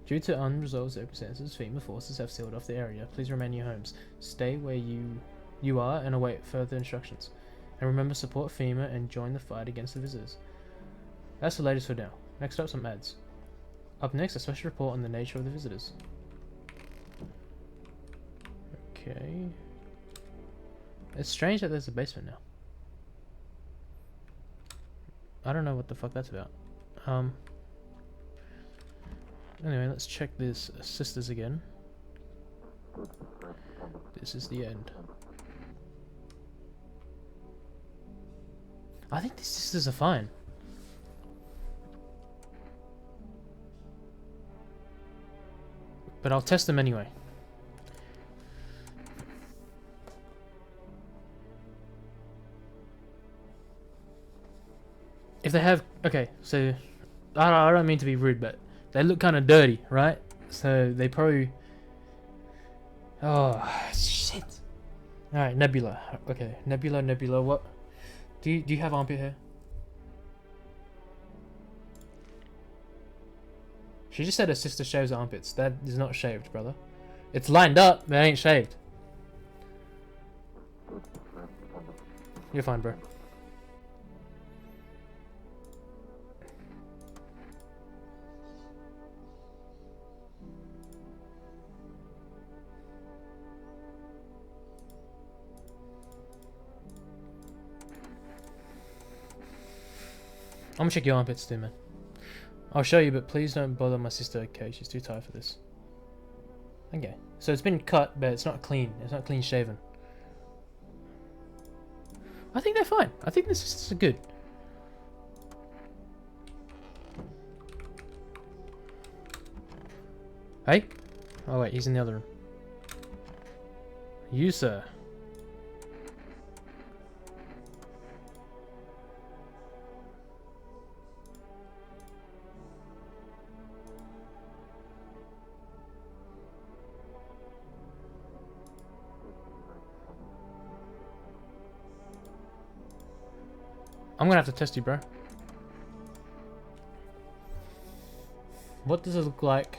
Due to unresolved circumstances, FEMA forces have sealed off the area. Please remain in your homes. Stay where you are and await further instructions. And remember, support FEMA and join the fight against the visitors. That's the latest for now. Next up, some ads. Up next, a special report on the nature of the visitors. Okay. It's strange that there's a basement now. I don't know what the fuck that's about. Anyway, let's check this sisters again. This is the end. I think these sisters are fine. But I'll test them anyway. If they have... Okay, so... I don't mean to be rude, but... They look kind of dirty, right? So they probably... Oh, shit. Alright, Nebula. Okay, Nebula, what... Do you have armpit hair? She just said her sister shaves her armpits. That is not shaved, brother. It's lined up, but it ain't shaved. You're fine, bro. I'm gonna check your armpits too, man. I'll show you, but please don't bother my sister, okay? She's too tired for this. Okay. So it's been cut, but it's not clean. It's not clean shaven. I think they're fine. I think the sisters are good. Hey? Oh wait, he's in the other room. You, sir. I'm gonna have to test you, bro. What does it look like?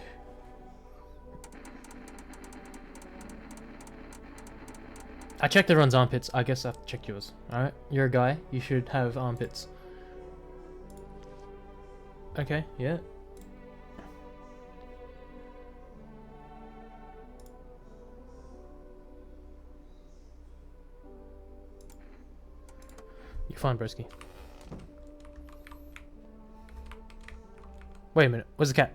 I checked everyone's armpits. I guess I have to check yours. Alright? You're a guy. You should have armpits. Okay, yeah. You're fine, broski. Wait a minute. Where's the cat?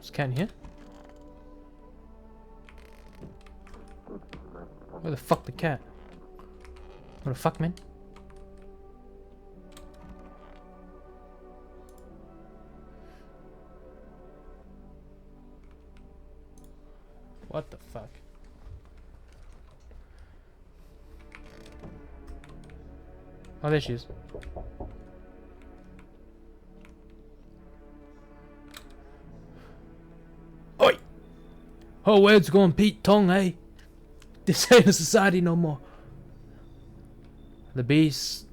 Is the cat in here? Where the fuck the cat? What the fuck, man? What the fuck? Oh, there she is. Oi! Oh, where's going Pete Tong, eh? This ain't a society no more. The beast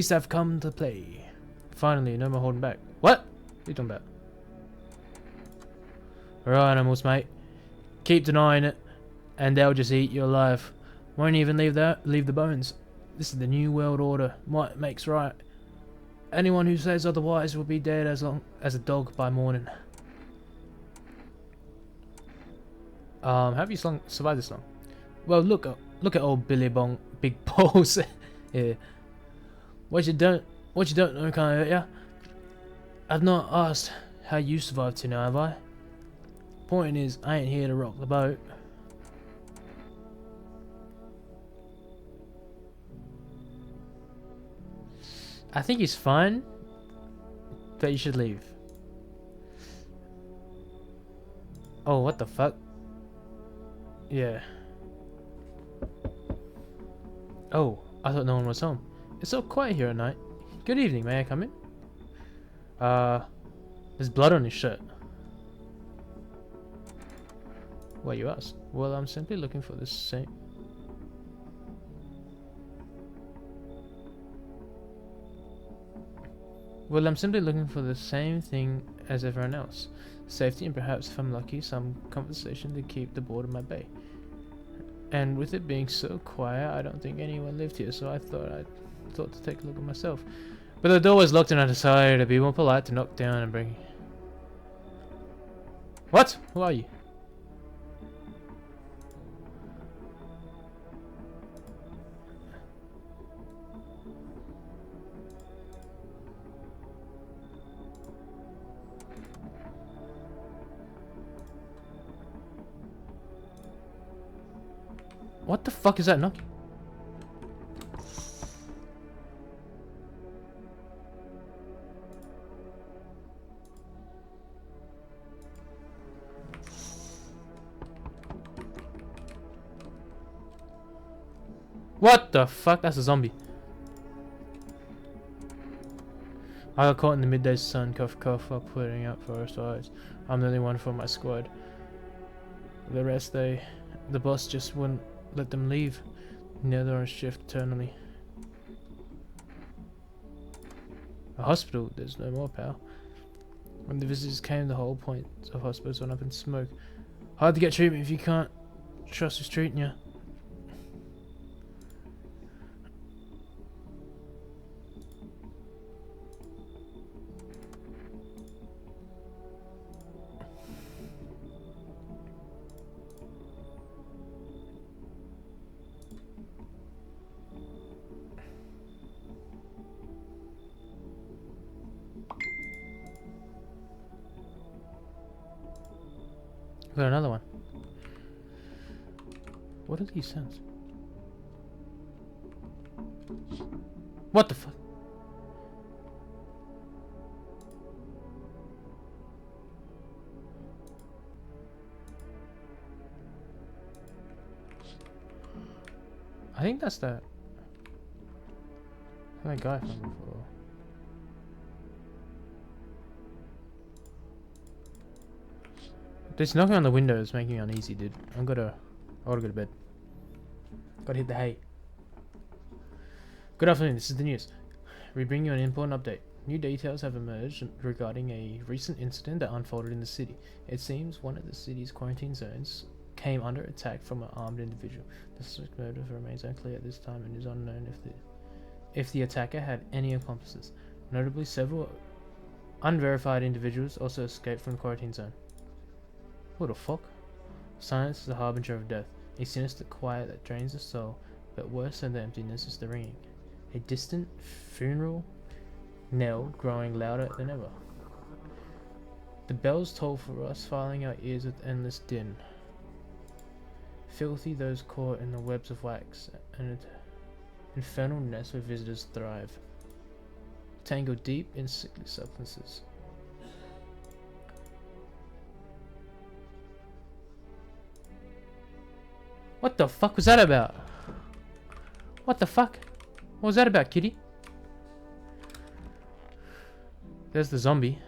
have come to play. Finally, no more holding back. What? What are you talking about? Alright, animals, mate. Keep denying it, and they'll just eat you alive. Won't even leave the bones. This is the new world order. Might makes right. Anyone who says otherwise will be dead as long as a dog by morning. How have you survived this long? Well, look at old Billy Bong, big balls. Yeah. What you don't know can't hurt ya. I've not asked how you survived to now, have I? Point is, I ain't here to rock the boat. I think he's fine, but you should leave. Oh, what the fuck? Yeah. Oh, I thought no one was home. It's so quiet here at night. Good evening, may I come in? There's blood on his shirt. Why you ask? Well, I'm simply looking for the same... Well, I'm simply looking for the same thing as everyone else. Safety and perhaps, if I'm lucky, some compensation to keep the board in my bay. And with it being so quiet, I don't think anyone lived here, so I thought to take a look at myself. But the door was locked and I decided to be more polite to knock down and bring... What? Who are you? What the fuck is that knocking? What the fuck? That's a zombie. I got caught in the midday sun, cough cough, while putting out forest fires. I'm the only one from my squad. The rest, the boss just wouldn't let them leave. Now they're on shift eternally. A hospital, there's no more power. When the visitors came, the whole point of hospitals went up in smoke. Hard to get treatment if you can't trust who's treating you. Got another one. What are these sounds? What the fuck? I think that's that guy from before. This knocking on the window is making me uneasy, dude. I gotta go to bed. Gotta hit the hay. Good afternoon, this is the news. We bring you an important update. New details have emerged regarding a recent incident that unfolded in the city. It seems one of the city's quarantine zones came under attack from an armed individual. The suspect's motive remains unclear at this time and is unknown if the attacker had any accomplices. Notably, several unverified individuals also escaped from the quarantine zone. What the fuck? Silence is the harbinger of death, a sinister quiet that drains the soul, but worse than the emptiness is the ringing. A distant funeral knell growing louder than ever. The bells toll for us, filing our ears with endless din. Filthy those caught in the webs of wax, and infernal nests where visitors thrive. Tangled deep in sickly substances. What the fuck was that about? What the fuck? What was that about, kitty? There's the zombie.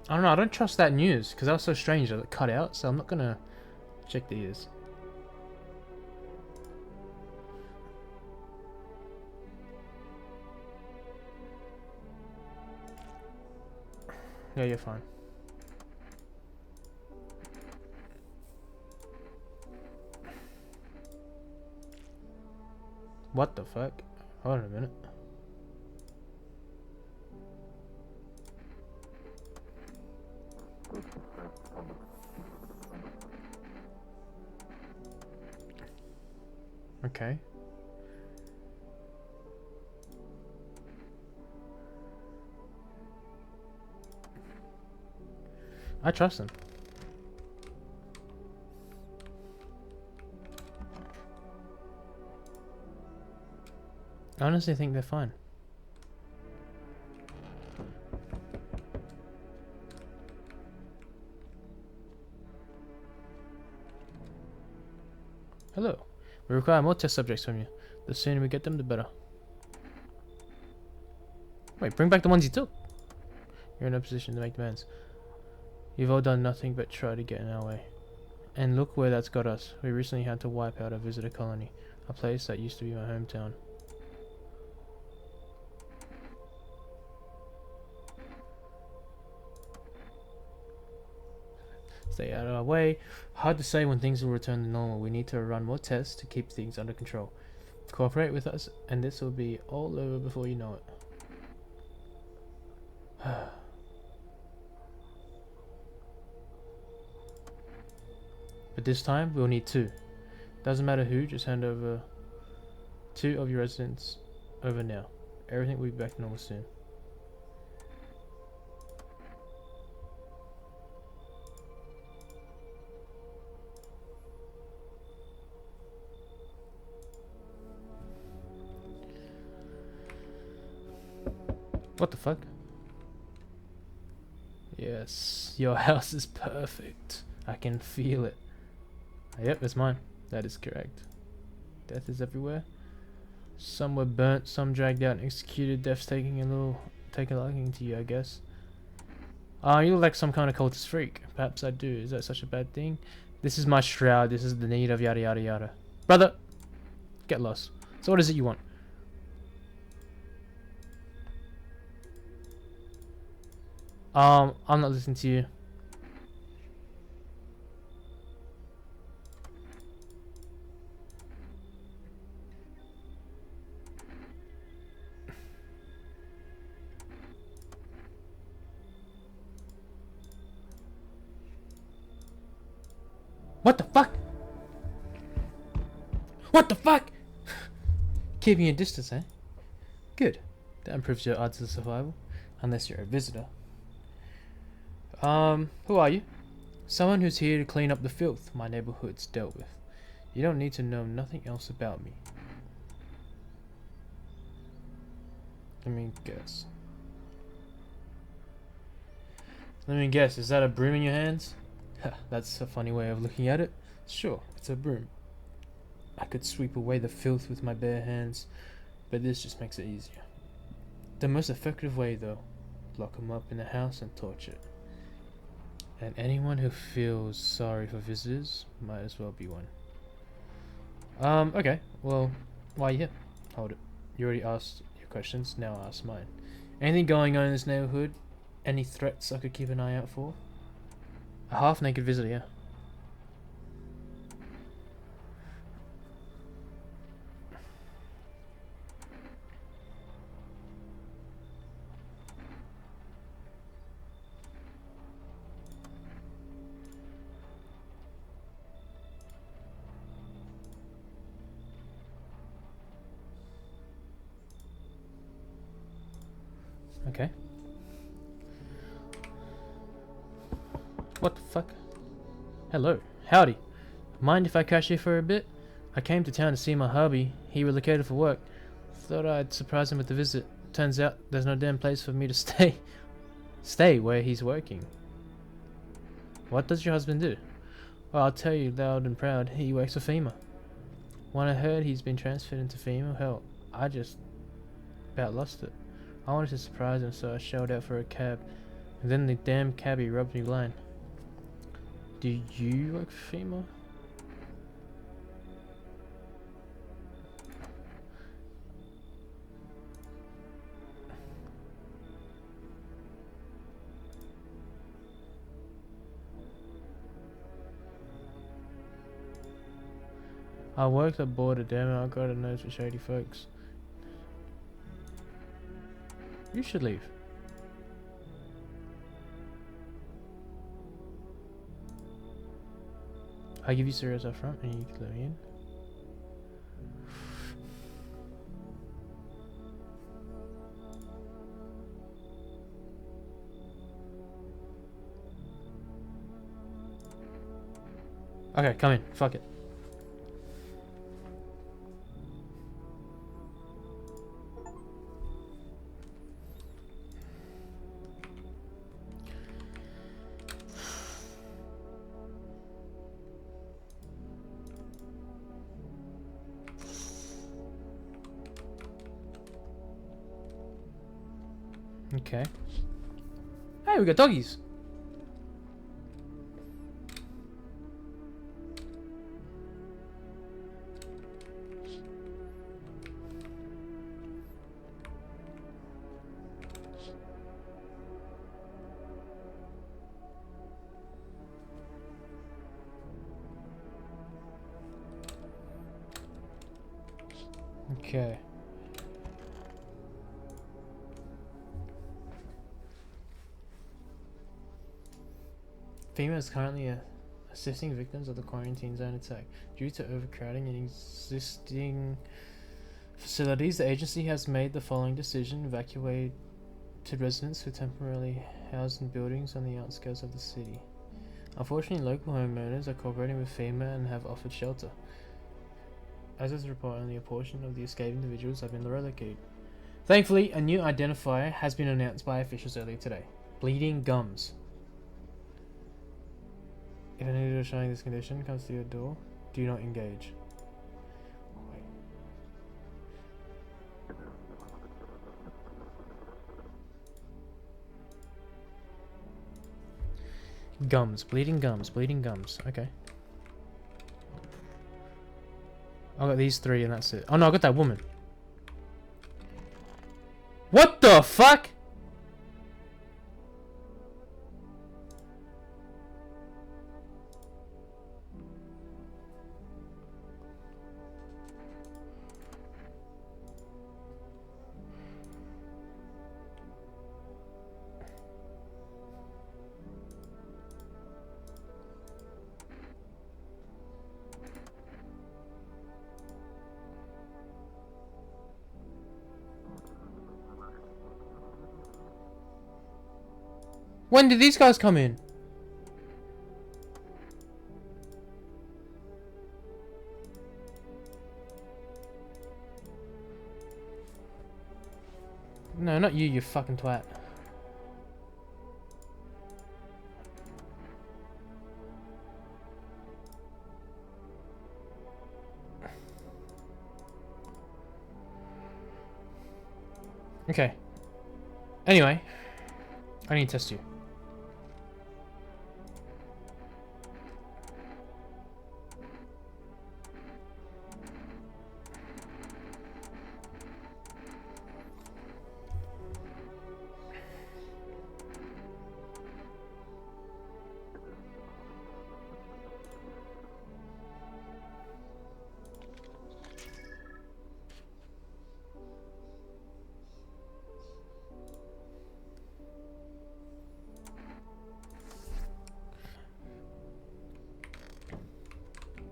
I don't know, I don't trust that news because that was so strange that it cut out, so I'm not gonna check the ears. Yeah, you're fine. What the fuck? Hold on a minute. Okay. I trust them. I honestly think they're fine. Hello. We require more test subjects from you. The sooner we get them, the better. Wait, bring back the ones you took. You're in a position to make demands. You've all done nothing but try to get in our way. And look where that's got us. We recently had to wipe out a visitor colony. A place that used to be my hometown. Stay out of our way. Hard to say when things will return to normal. We need to run more tests to keep things under control. Cooperate with us, and this will be all over before you know it. But this time, we'll need 2. Doesn't matter who, just hand over 2 of your residents over now. Everything will be back to normal soon. What the fuck? Yeah, Yes, your house is perfect. I can feel it. Yep, it's mine. That is correct. Death is everywhere. Some were burnt, some dragged out and executed. Death's taking a liking to you, I guess. You look like some kind of cultist freak. Perhaps I do. Is that such a bad thing? This is my shroud. This is the need of yada yada yada. Brother, get lost. So what is it you want? I'm not listening to you. What the fuck? What the fuck? Keeping a distance, eh? Good. That improves your odds of survival. Unless you're a visitor. Who are you? Someone who's here to clean up the filth my neighborhood's dealt with. You don't need to know nothing else about me. Let me guess. Is that a broom in your hands? That's a funny way of looking at it. Sure, it's a broom. I could sweep away the filth with my bare hands, but this just makes it easier. The most effective way, though, lock them up in the house and torture it. And anyone who feels sorry for visitors might as well be one. Okay, well, why are you here? Hold it. You already asked your questions, now I'll ask mine. Anything going on in this neighborhood? Any threats I could keep an eye out for? A half-naked visitor, yeah. Okay. What the fuck? Hello. Howdy. Mind if I crash here for a bit? I came to town to see my hubby. He relocated for work. Thought I'd surprise him with a visit. Turns out there's no damn place for me to stay. Stay where he's working. What does your husband do? Well, I'll tell you loud and proud. He works for FEMA. When I heard he's been transferred into FEMA, hell, I just about lost it. I wanted to surprise him, so I shelled out for a cab. And then the damn cabbie rubbed me blind. Do you work for FEMA? I worked at border, damn it, I got a nose for shady folks. You should leave. I give you cereals up front and you can let me in. Okay, come in. Fuck it. Okay. Hey, we got doggies. Okay. FEMA is currently assisting victims of the quarantine zone attack. Due to overcrowding in existing facilities, the agency has made the following decision: evacuated residents who temporarily housed in buildings on the outskirts of the city. Unfortunately, local homeowners are cooperating with FEMA and have offered shelter. As is the report, only a portion of the escaped individuals have been relocated. Thankfully, a new identifier has been announced by officials earlier today. Bleeding gums. If an individual showing this condition comes to your door, do not engage. Wait. Gums, bleeding gums, bleeding gums. Okay. I got these 3 and that's it. Oh no, I got that woman. What the fuck? When did these guys come in? No, not you, you fucking twat. Okay. Anyway, I need to test you.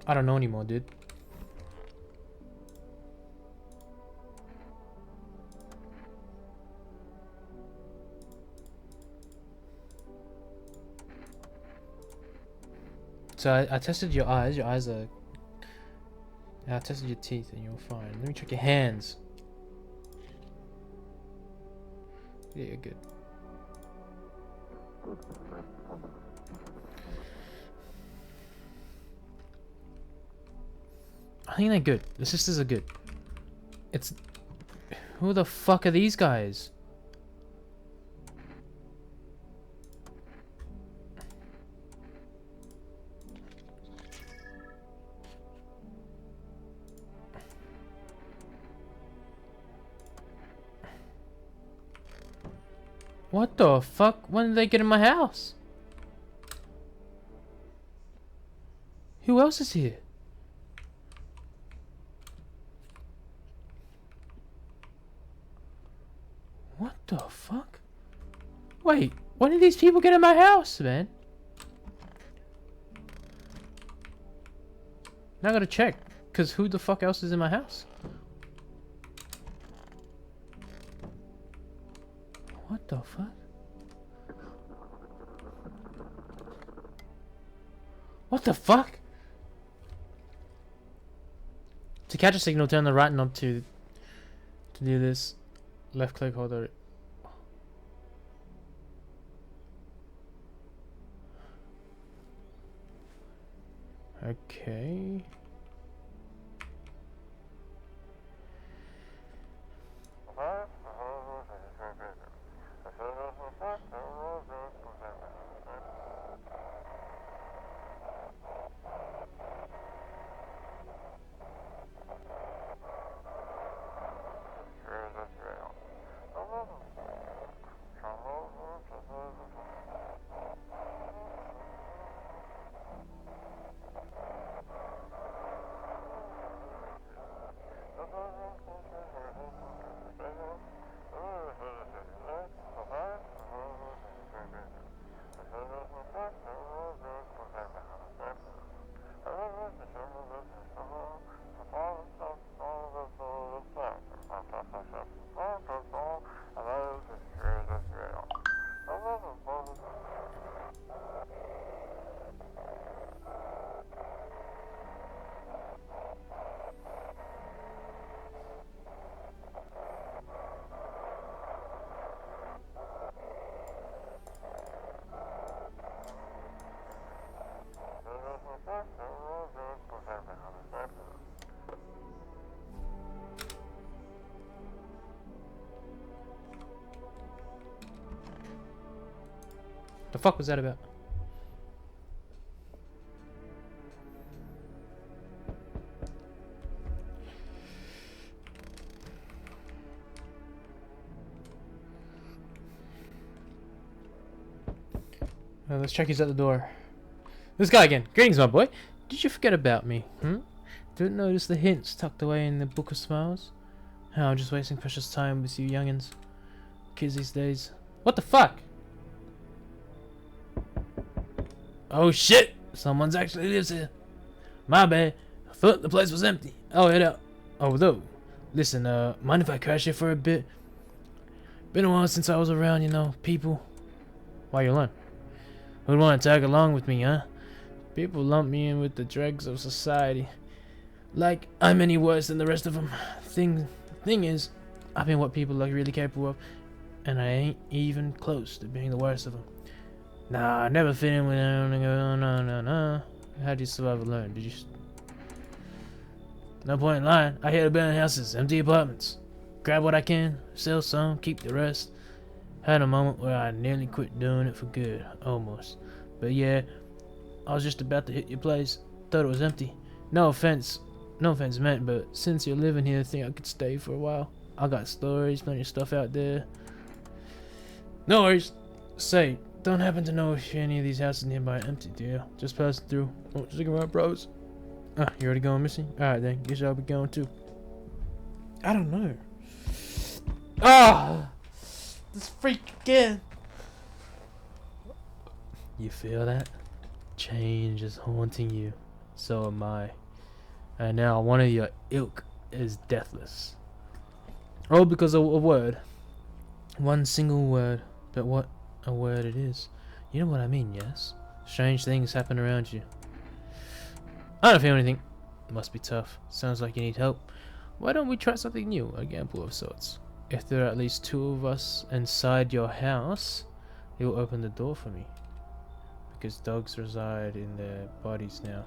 I don't know anymore, dude. So I tested your eyes. Your eyes are... I tested your teeth and you're fine. Let me check your hands. Yeah, you're good. I think they're good. The sisters are good. It's... Who the fuck are these guys? What the fuck? When did they get in my house? Who else is here? What the fuck? Wait, when did these people get in my house, man? Now I gotta check, cause who the fuck else is in my house? What the fuck? What the fuck? To catch a signal, turn the right knob to do this. Left click, hold it. Okay. The fuck was that about? Let's check who's at the door. This guy again. Greetings, my boy. Did you forget about me? Didn't notice the hints tucked away in the Book of Smiles? How I'm just wasting precious time with you youngins. Kids these days. What the fuck? Oh shit! Someone's actually lives here. My bad. I thought the place was empty. I'll head out. Although, listen, mind if I crash here for a bit? Been a while since I was around, you know, people. Why you alone? Who'd want to tag along with me, huh? People lump me in with the dregs of society. Like I'm any worse than the rest of them. Thing is, I've been what people are really capable of, and I ain't even close to being the worst of them. Nah, I never fit in with them. No. How'd you survive alone? Did you? No point in lying. I hit abandoned houses, empty apartments. Grab what I can, sell some, keep the rest. Had a moment where I nearly quit doing it for good, almost. But yeah, I was just about to hit your place. Thought it was empty. No offense meant, but since you're living here, I think I could stay for a while. I got stories, plenty of stuff out there. No worries. Say, don't happen to know if any of these houses nearby are empty, do you? Just passing through. Oh, stick around, bros. You already going missing? Alright then, guess I'll be going too. I don't know. This freak again. You feel that? Change is haunting you. So am I. And now one of your ilk is deathless. All because of a word. One single word. But what a word it is. You know what I mean, yes? Strange things happen around you. I don't feel anything. Must be tough. Sounds like you need help. Why don't we try something new? A gamble of sorts. If there are at least 2 of us inside your house, you'll open the door for me. Because dogs reside in their bodies now.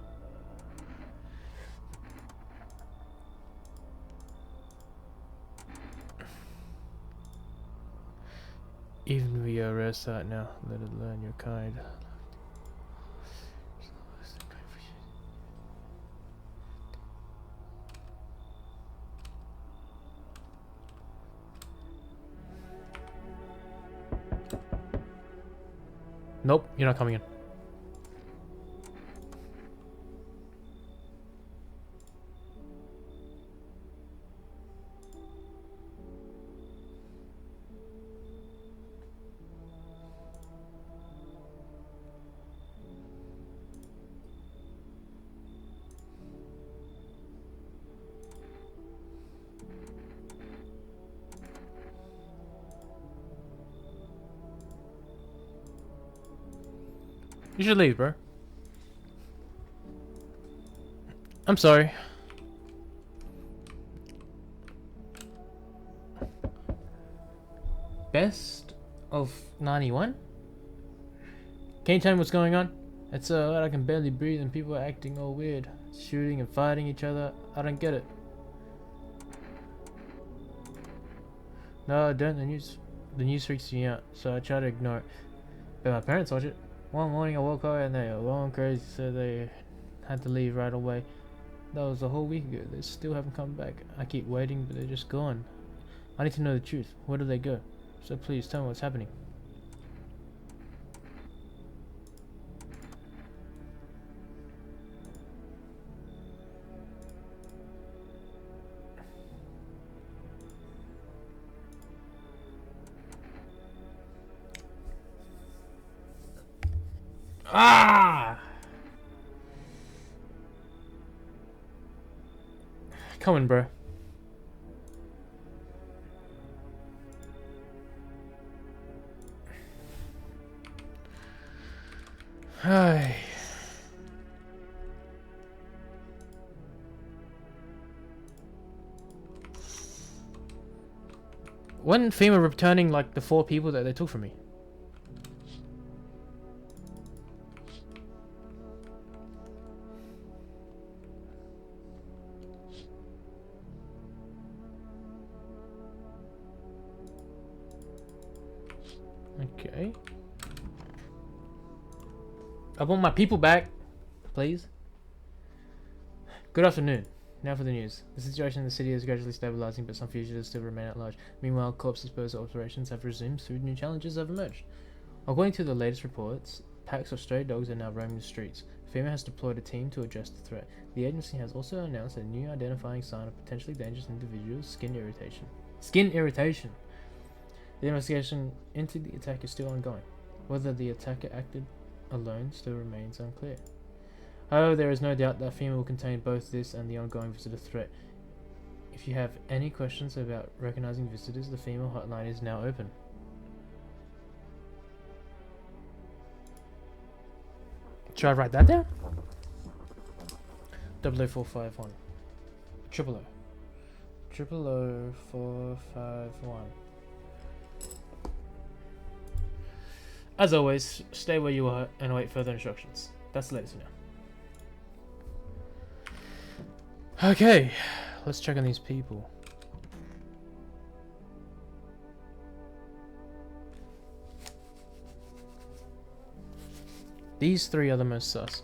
Even we are rare sight now, let it learn your kind. Nope, you're not coming in. You should leave, bro. I'm sorry. Best of 91? Can you tell me what's going on? It's so hot I can barely breathe and people are acting all weird. Shooting and fighting each other. I don't get it. No, I don't. The news freaks me out, so I try to ignore it. But my parents watch it. One morning I woke up and they were going crazy, so they had to leave right away. That was a whole week ago. They still haven't come back. I keep waiting, but they're just gone. I need to know the truth. Where do they go? So please tell me what's happening. Ah! Come on, bro. Hi. When FEMA returning like the 4 people that they took from me? Okay. I want my people back, please. Good afternoon. Now for the news. The situation in the city is gradually stabilizing, but some fugitives still remain at large. Meanwhile, corpse disposal operations have resumed through new challenges have emerged. According to the latest reports, packs of stray dogs are now roaming the streets. FEMA has deployed a team to address the threat. The agency has also announced a new identifying sign of potentially dangerous individuals: skin irritation. Skin irritation! The investigation into the attack is still ongoing. Whether the attacker acted alone still remains unclear. However, there is no doubt that FEMA will contain both this and the ongoing visitor threat. If you have any questions about recognizing visitors, the FEMA hotline is now open. Should I write that down? 00451. Triple O. 00451. As always, stay where you are and await further instructions. That's the latest for now. Okay, let's check on these people. These three are the most sus.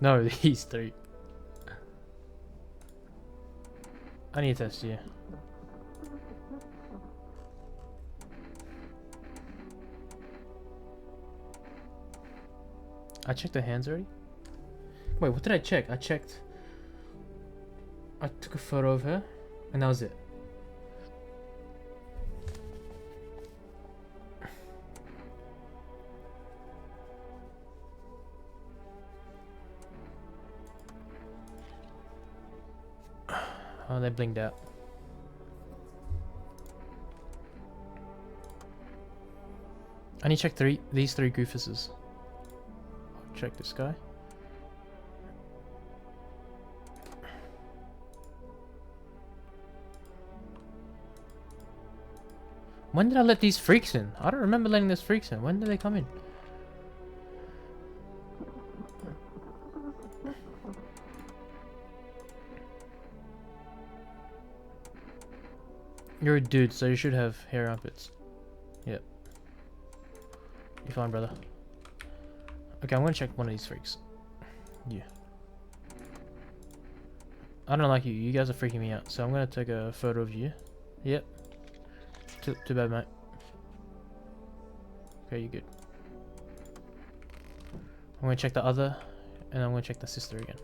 No, these three. I need to test you. I checked the hands already? Wait, what did I check? I took a photo of her, and that was it. Oh, they blinked out. I need to check these three goofuses. I'll check this guy. When did I let these freaks in? I don't remember letting these freaks in. When did they come in? You're a dude, so you should have hair armpits. Yep. You're fine, brother. Okay, I'm gonna check one of these freaks. Yeah. I don't like you. You guys are freaking me out. So I'm gonna take a photo of you. Yep. Too bad, mate. Okay, you're good. I'm gonna check the other, and I'm gonna check the sister again.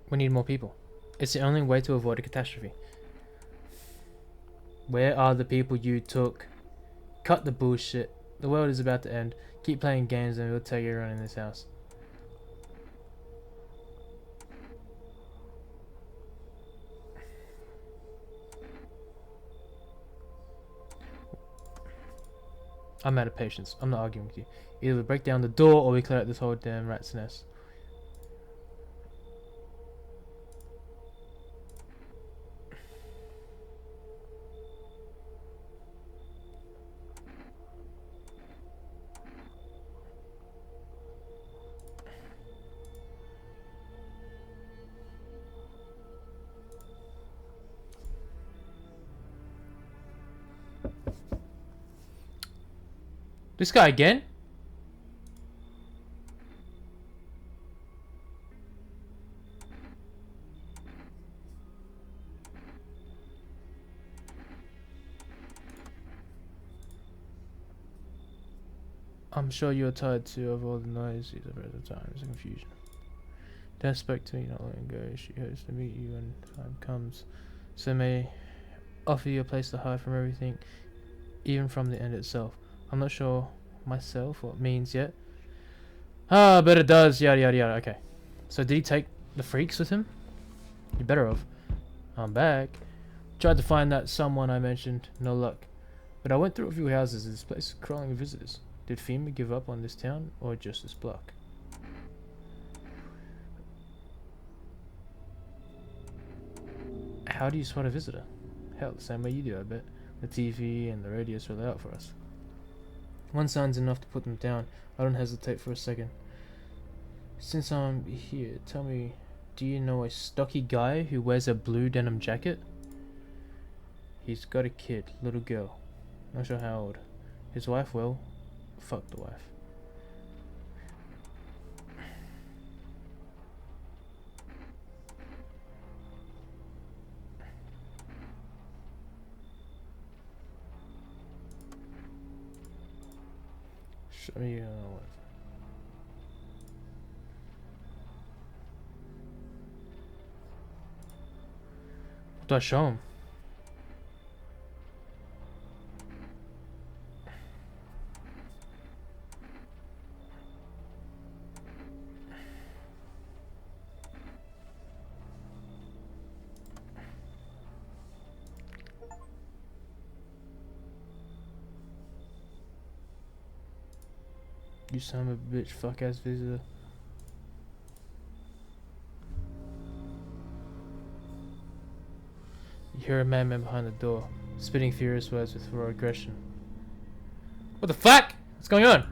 We need more people. It's the only way to avoid a catastrophe. Where are the people you took? Cut the bullshit. The world is about to end. Keep playing games and we'll tell you everyone in this house. I'm out of patience. I'm not arguing with you. Either we break down the door or we clear out this whole damn rat's nest. This guy again? I'm sure you're tired too of all the noise at the times and confusion. Dad spoke to me not long ago. She hopes to meet you when time comes. So may offer you a place to hide from everything, even from the end itself. I'm not sure myself what it means yet. Ah, but it does. Yada yada yada. Okay. So did he take the freaks with him? You better have. I'm back. Tried to find that someone I mentioned. No luck. But I went through a few houses. This place is crawling with visitors. Did FEMA give up on this town or just this block? How do you spot a visitor? Hell, the same way you do, I bet. The TV and the radio's really out for us. One sound's enough to put them down. I don't hesitate for a second. Since I'm here, tell me, do you know a stocky guy who wears a blue denim jacket? He's got a kid, little girl. Not sure how old. His wife, well, fuck the wife. Show me, what? What do I show him? You son of a bitch, fuck ass visitor. You hear a madman behind the door, spitting furious words with raw aggression. What the fuck? What's going on?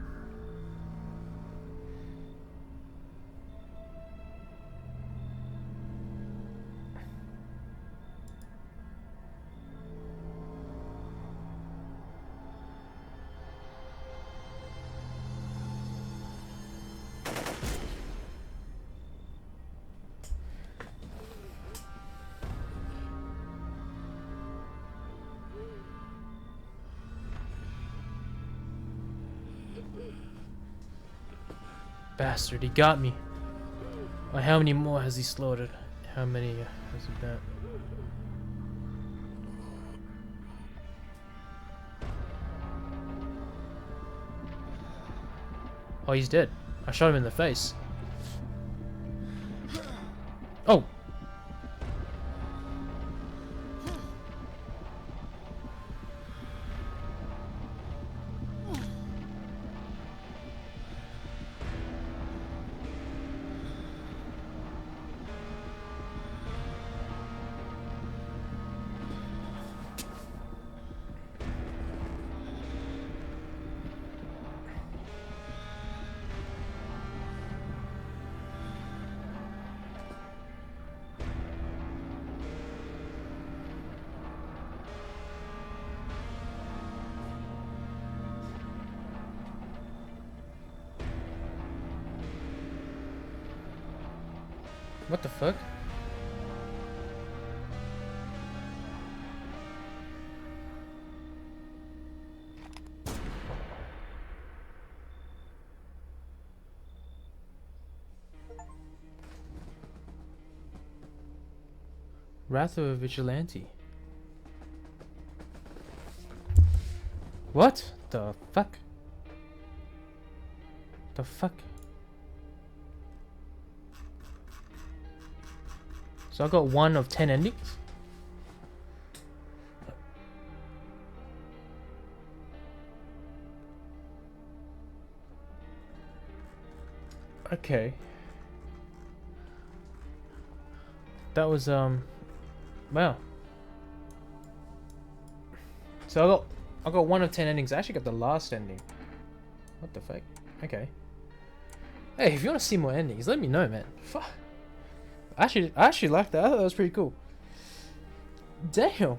Bastard, he got me. Well, how many more has he slaughtered? How many has he done? Oh, he's dead. I shot him in the face. Oh! What the fuck? Wrath of a Vigilante. What the fuck? The fuck? So I got 1 of 10 endings? Okay. That was wow. So I got 1 of 10 endings. I actually got the last ending. What the fuck? Okay. Hey, if you want to see more endings, let me know, man. Fuck. I actually liked that. I thought that was pretty cool. Damn.